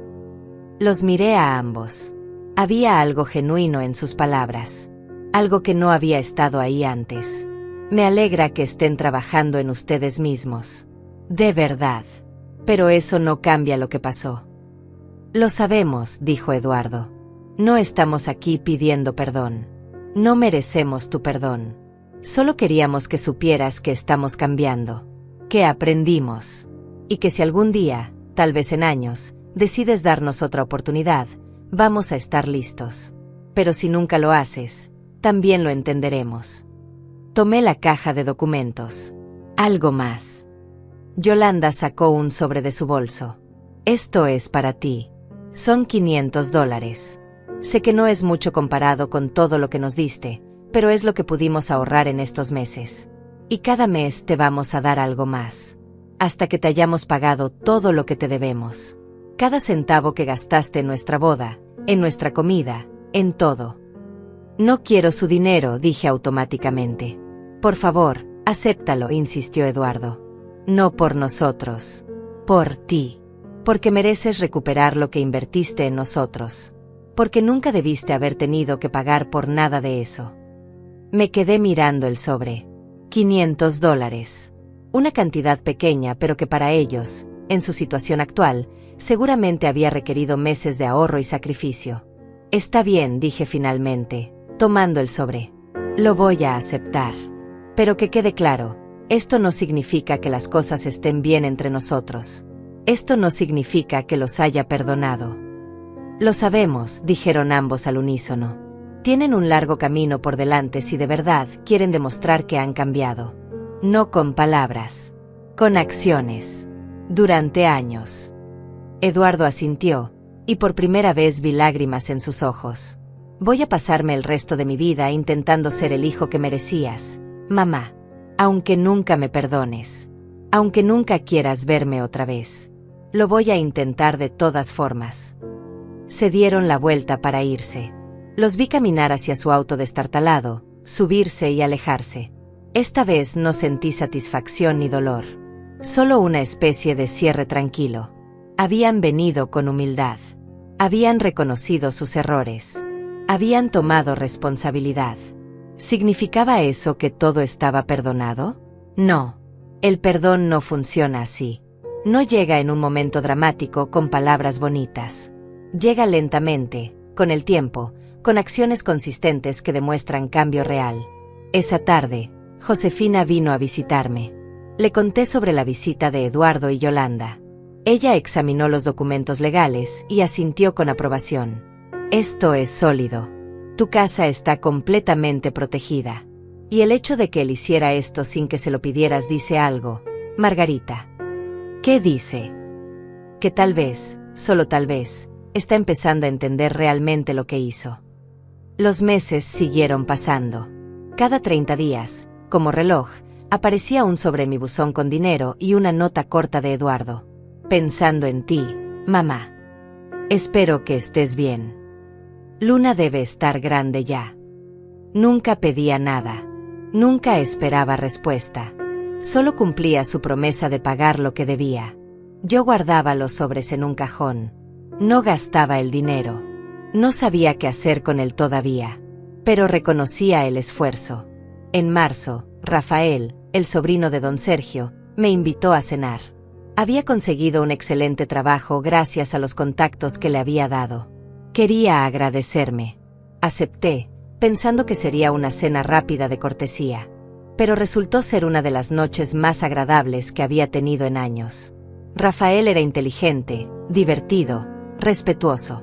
Los miré a ambos. Había algo genuino en sus palabras. Algo que no había estado ahí antes. Me alegra que estén trabajando en ustedes mismos. De verdad. Pero eso no cambia lo que pasó. Lo sabemos, dijo Eduardo. No estamos aquí pidiendo perdón. No merecemos tu perdón. Solo queríamos que supieras que estamos cambiando. Que aprendimos. Y que si algún día, tal vez en años, decides darnos otra oportunidad, vamos a estar listos. Pero si nunca lo haces, también lo entenderemos. Tomé la caja de documentos. Algo más. Yolanda sacó un sobre de su bolso. Esto es para ti. Son $500. Sé que no es mucho comparado con todo lo que nos diste, pero es lo que pudimos ahorrar en estos meses. Y cada mes te vamos a dar algo más. Hasta que te hayamos pagado todo lo que te debemos. Cada centavo que gastaste en nuestra boda, en nuestra comida, en todo. No quiero su dinero, dije automáticamente. Por favor, acéptalo, insistió Eduardo. No por nosotros. Por ti. Porque mereces recuperar lo que invertiste en nosotros. Porque nunca debiste haber tenido que pagar por nada de eso. Me quedé mirando el sobre. $500. Una cantidad pequeña, pero que para ellos, en su situación actual, seguramente había requerido meses de ahorro y sacrificio. Está bien, dije finalmente, tomando el sobre. Lo voy a aceptar. Pero que quede claro, esto no significa que las cosas estén bien entre nosotros. Esto no significa que los haya perdonado. Lo sabemos, dijeron ambos al unísono. Tienen un largo camino por delante si de verdad quieren demostrar que han cambiado. No con palabras, con acciones. Durante años. Eduardo asintió, y por primera vez vi lágrimas en sus ojos. Voy a pasarme el resto de mi vida intentando ser el hijo que merecías, mamá. Aunque nunca me perdones. Aunque nunca quieras verme otra vez. Lo voy a intentar de todas formas. Se dieron la vuelta para irse. Los vi caminar hacia su auto destartalado, subirse y alejarse. Esta vez no sentí satisfacción ni dolor. Solo una especie de cierre tranquilo. Habían venido con humildad. Habían reconocido sus errores. Habían tomado responsabilidad. ¿Significaba eso que todo estaba perdonado? No. El perdón no funciona así. No llega en un momento dramático con palabras bonitas. Llega lentamente, con el tiempo, con acciones consistentes que demuestran cambio real. Esa tarde, Josefina vino a visitarme. Le conté sobre la visita de Eduardo y Yolanda. Ella examinó los documentos legales y asintió con aprobación. Esto es sólido. Tu casa está completamente protegida. Y el hecho de que él hiciera esto sin que se lo pidieras dice algo, Margarita. ¿Qué dice? Que tal vez, solo tal vez, está empezando a entender realmente lo que hizo. Los meses siguieron pasando. Cada 30 días, como reloj, aparecía un sobre mi buzón con dinero y una nota corta de Eduardo. Pensando en ti, mamá. Espero que estés bien. Luna debe estar grande ya. Nunca pedía nada. Nunca esperaba respuesta. Solo cumplía su promesa de pagar lo que debía. Yo guardaba los sobres en un cajón. No gastaba el dinero. No sabía qué hacer con él todavía. Pero reconocía el esfuerzo. En marzo, Rafael, el sobrino de don Sergio, me invitó a cenar. Había conseguido un excelente trabajo gracias a los contactos que le había dado. Quería agradecerme. Acepté, pensando que sería una cena rápida de cortesía. Pero resultó ser una de las noches más agradables que había tenido en años. Rafael era inteligente, divertido, respetuoso.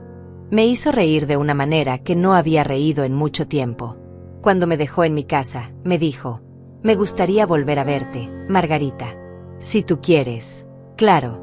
Me hizo reír de una manera que no había reído en mucho tiempo. Cuando me dejó en mi casa, me dijo: «Me gustaría volver a verte, Margarita. Si tú quieres, claro».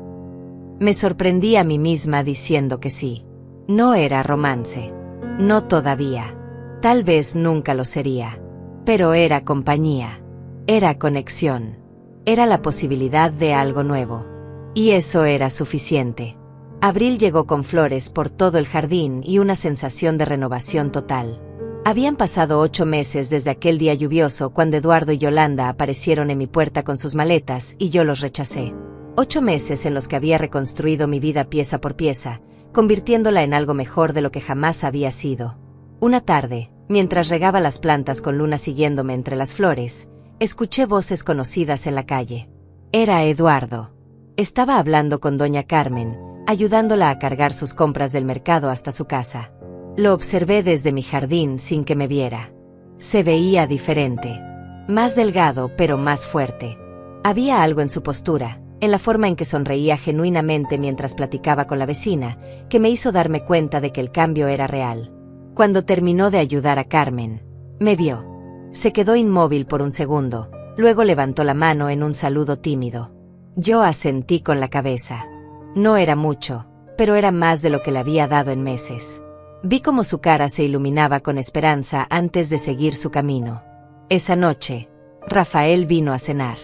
Me sorprendí a mí misma diciendo que sí. No era romance. No todavía. Tal vez nunca lo sería. Pero era compañía. Era conexión. Era la posibilidad de algo nuevo. Y eso era suficiente. Abril llegó con flores por todo el jardín y una sensación de renovación total. Habían pasado 8 meses desde aquel día lluvioso cuando Eduardo y Yolanda aparecieron en mi puerta con sus maletas y yo los rechacé. 8 meses en los que había reconstruido mi vida pieza por pieza, convirtiéndola en algo mejor de lo que jamás había sido. Una tarde, mientras regaba las plantas con Luna siguiéndome entre las flores, escuché voces conocidas en la calle. Era Eduardo. Estaba hablando con doña Carmen, ayudándola a cargar sus compras del mercado hasta su casa. Lo observé desde mi jardín sin que me viera. Se veía diferente. Más delgado pero más fuerte. Había algo en su postura, en la forma en que sonreía genuinamente mientras platicaba con la vecina, que me hizo darme cuenta de que el cambio era real. Cuando terminó de ayudar a Carmen, me vio. Se quedó inmóvil por un segundo, luego levantó la mano en un saludo tímido. Yo asentí con la cabeza. No era mucho, pero era más de lo que le había dado en meses. Vi cómo su cara se iluminaba con esperanza antes de seguir su camino. Esa noche, Rafael vino a cenar.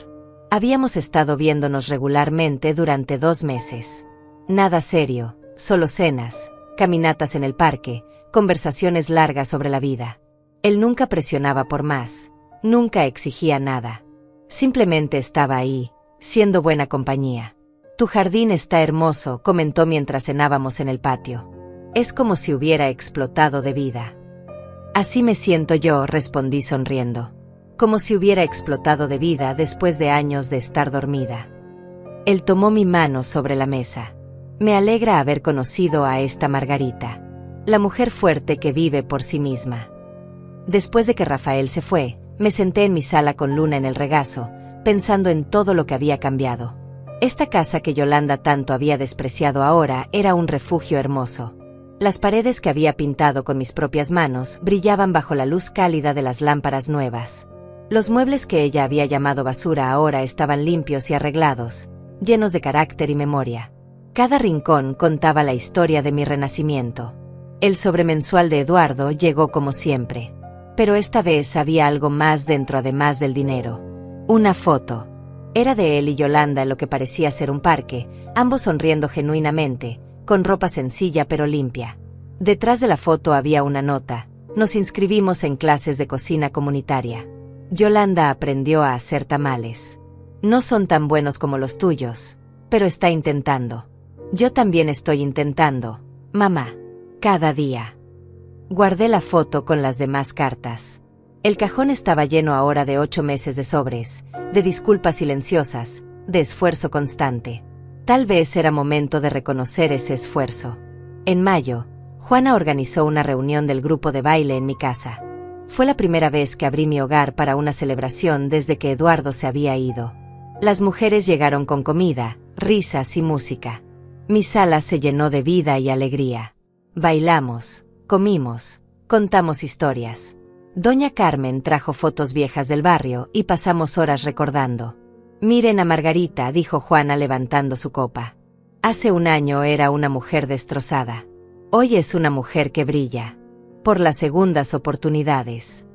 Habíamos estado viéndonos regularmente durante 2 meses. Nada serio, solo cenas, caminatas en el parque, conversaciones largas sobre la vida. Él nunca presionaba por más, nunca exigía nada. Simplemente estaba ahí, siendo buena compañía. «Tu jardín está hermoso», comentó mientras cenábamos en el patio. «Es como si hubiera explotado de vida». «Así me siento yo», respondí sonriendo. «Como si hubiera explotado de vida después de años de estar dormida». Él tomó mi mano sobre la mesa. «Me alegra haber conocido a esta Margarita. La mujer fuerte que vive por sí misma». Después de que Rafael se fue, me senté en mi sala con Luna en el regazo, pensando en todo lo que había cambiado. Esta casa que Yolanda tanto había despreciado ahora era un refugio hermoso. Las paredes que había pintado con mis propias manos brillaban bajo la luz cálida de las lámparas nuevas. Los muebles que ella había llamado basura ahora estaban limpios y arreglados, llenos de carácter y memoria. Cada rincón contaba la historia de mi renacimiento. El sobremensual de Eduardo llegó como siempre. Pero esta vez había algo más dentro además del dinero. Una foto. Era de él y Yolanda en lo que parecía ser un parque, ambos sonriendo genuinamente, con ropa sencilla pero limpia. Detrás de la foto había una nota: «Nos inscribimos en clases de cocina comunitaria. Yolanda aprendió a hacer tamales. No son tan buenos como los tuyos, pero está intentando. Yo también estoy intentando, mamá. Cada día». Guardé la foto con las demás cartas. El cajón estaba lleno ahora de 8 meses de sobres, de disculpas silenciosas, de esfuerzo constante. Tal vez era momento de reconocer ese esfuerzo. En mayo, Juana organizó una reunión del grupo de baile en mi casa. Fue la primera vez que abrí mi hogar para una celebración desde que Eduardo se había ido. Las mujeres llegaron con comida, risas y música. Mi sala se llenó de vida y alegría. Bailamos, comimos, contamos historias. Doña Carmen trajo fotos viejas del barrio y pasamos horas recordando. «Miren a Margarita», dijo Juana levantando su copa. «Hace un año era una mujer destrozada. Hoy es una mujer que brilla. Por las segundas oportunidades».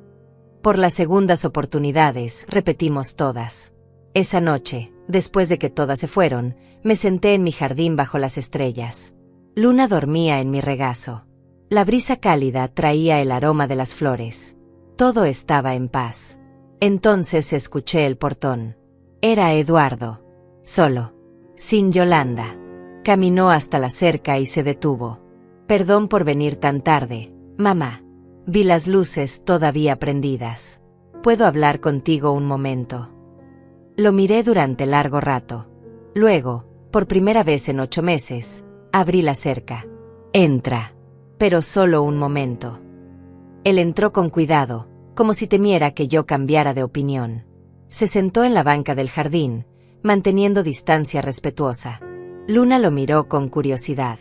«Por las segundas oportunidades», repetimos todas. Esa noche, después de que todas se fueron, me senté en mi jardín bajo las estrellas. Luna dormía en mi regazo. La brisa cálida traía el aroma de las flores. Todo estaba en paz. Entonces escuché el portón. Era Eduardo. Solo. Sin Yolanda. Caminó hasta la cerca y se detuvo. Perdón por venir tan tarde, mamá. Vi las luces todavía prendidas. ¿Puedo hablar contigo un momento? Lo miré durante largo rato. Luego, por primera vez en 8 meses, abrí la cerca. Entra. Pero solo un momento. Él entró con cuidado, como si temiera que yo cambiara de opinión. Se sentó en la banca del jardín, manteniendo distancia respetuosa. Luna lo miró con curiosidad.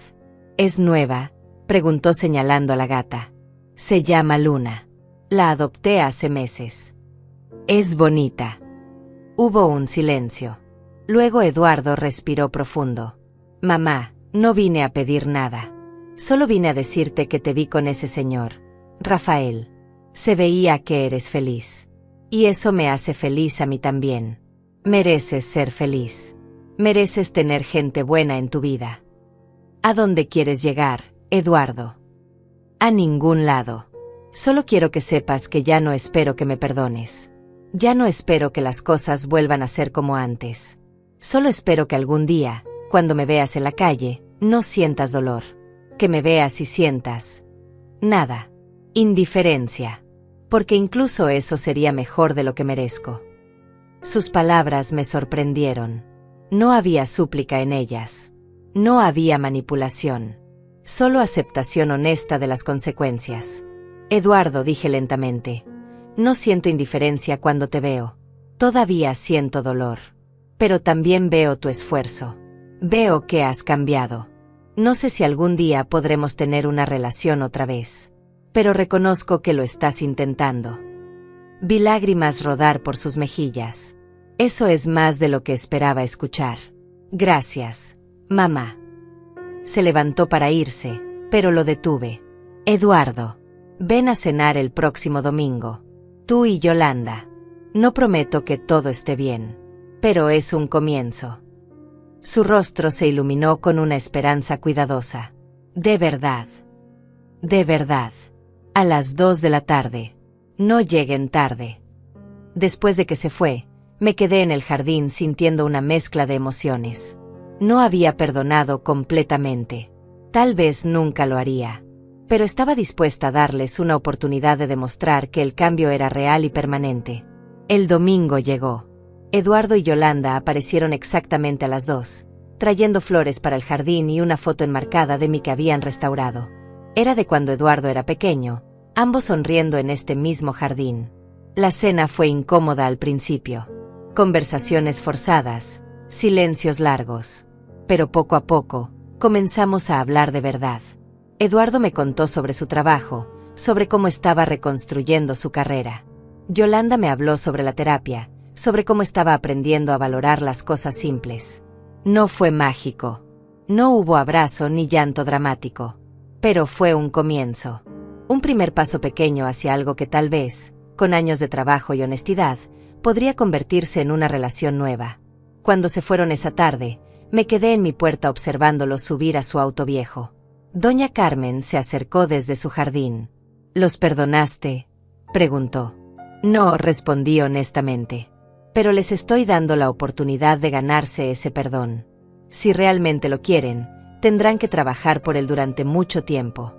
¿Es nueva?, preguntó señalando a la gata. Se llama Luna. La adopté hace meses. Es bonita. Hubo un silencio. Luego Eduardo respiró profundo. Mamá, no vine a pedir nada. Solo vine a decirte que te vi con ese señor, Rafael. Se veía que eres feliz. Y eso me hace feliz a mí también. Mereces ser feliz. Mereces tener gente buena en tu vida. ¿A dónde quieres llegar, Eduardo? A ningún lado. Solo quiero que sepas que ya no espero que me perdones. Ya no espero que las cosas vuelvan a ser como antes. Solo espero que algún día, cuando me veas en la calle, no sientas dolor. Que me veas y sientas nada. Indiferencia. Porque incluso eso sería mejor de lo que merezco. Sus palabras me sorprendieron. No había súplica en ellas. No había manipulación. Solo aceptación honesta de las consecuencias. Eduardo, dije lentamente. No siento indiferencia cuando te veo. Todavía siento dolor. Pero también veo tu esfuerzo. Veo que has cambiado. No sé si algún día podremos tener una relación otra vez. Pero reconozco que lo estás intentando. Vi lágrimas rodar por sus mejillas. Eso es más de lo que esperaba escuchar. Gracias, mamá. Se levantó para irse, pero lo detuve. Eduardo, ven a cenar el próximo domingo. Tú y Yolanda. No prometo que todo esté bien, pero es un comienzo. Su rostro se iluminó con una esperanza cuidadosa. De verdad. De verdad. A las 2 de la tarde. No lleguen tarde. Después de que se fue, me quedé en el jardín sintiendo una mezcla de emociones. No había perdonado completamente. Tal vez nunca lo haría. Pero estaba dispuesta a darles una oportunidad de demostrar que el cambio era real y permanente. El domingo llegó. Eduardo y Yolanda aparecieron exactamente a las 2, trayendo flores para el jardín y una foto enmarcada de mí que habían restaurado. Era de cuando Eduardo era pequeño, ambos sonriendo en este mismo jardín. La cena fue incómoda al principio. Conversaciones forzadas, silencios largos. Pero poco a poco, comenzamos a hablar de verdad. Eduardo me contó sobre su trabajo, sobre cómo estaba reconstruyendo su carrera. Yolanda me habló sobre la terapia, sobre cómo estaba aprendiendo a valorar las cosas simples. No fue mágico. No hubo abrazo ni llanto dramático. Pero fue un comienzo. Un primer paso pequeño hacia algo que tal vez, con años de trabajo y honestidad, podría convertirse en una relación nueva. Cuando se fueron esa tarde, me quedé en mi puerta observándolos subir a su auto viejo. Doña Carmen se acercó desde su jardín. ¿Los perdonaste?, preguntó. No, respondí honestamente. Pero les estoy dando la oportunidad de ganarse ese perdón. Si realmente lo quieren, tendrán que trabajar por él durante mucho tiempo.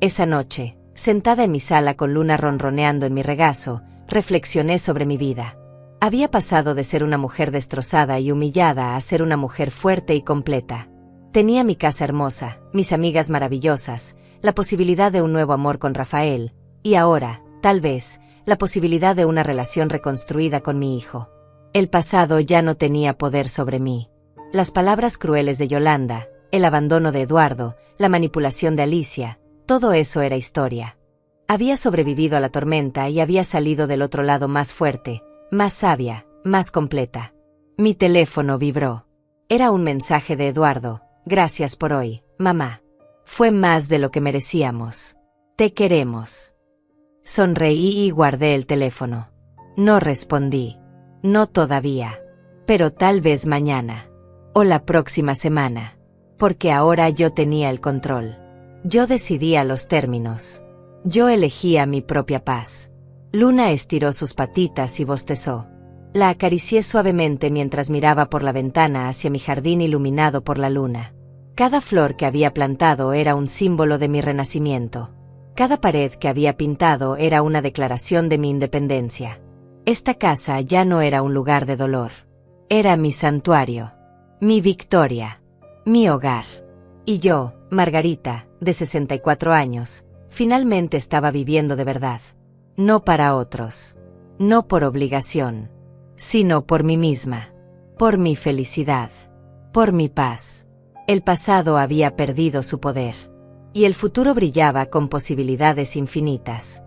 Esa noche, sentada en mi sala con Luna ronroneando en mi regazo, reflexioné sobre mi vida. Había pasado de ser una mujer destrozada y humillada a ser una mujer fuerte y completa. Tenía mi casa hermosa, mis amigas maravillosas, la posibilidad de un nuevo amor con Rafael, y ahora, tal vez, la posibilidad de una relación reconstruida con mi hijo. El pasado ya no tenía poder sobre mí. Las palabras crueles de Yolanda, el abandono de Eduardo, la manipulación de Alicia, todo eso era historia. Había sobrevivido a la tormenta y había salido del otro lado más fuerte, más sabia, más completa. Mi teléfono vibró. Era un mensaje de Eduardo. Gracias por hoy, mamá. Fue más de lo que merecíamos. Te queremos. Sonreí y guardé el teléfono. No respondí. No todavía. Pero tal vez mañana. O la próxima semana. Porque ahora yo tenía el control. Yo decidía los términos. Yo elegía mi propia paz. Luna estiró sus patitas y bostezó. La acaricié suavemente mientras miraba por la ventana hacia mi jardín iluminado por la luna. Cada flor que había plantado era un símbolo de mi renacimiento. Cada pared que había pintado era una declaración de mi independencia. Esta casa ya no era un lugar de dolor. Era mi santuario, mi victoria, mi hogar. Y yo, Margarita, de 64 años, finalmente estaba viviendo de verdad. No para otros, no por obligación, sino por mí misma, por mi felicidad, por mi paz. El pasado había perdido su poder, y el futuro brillaba con posibilidades infinitas.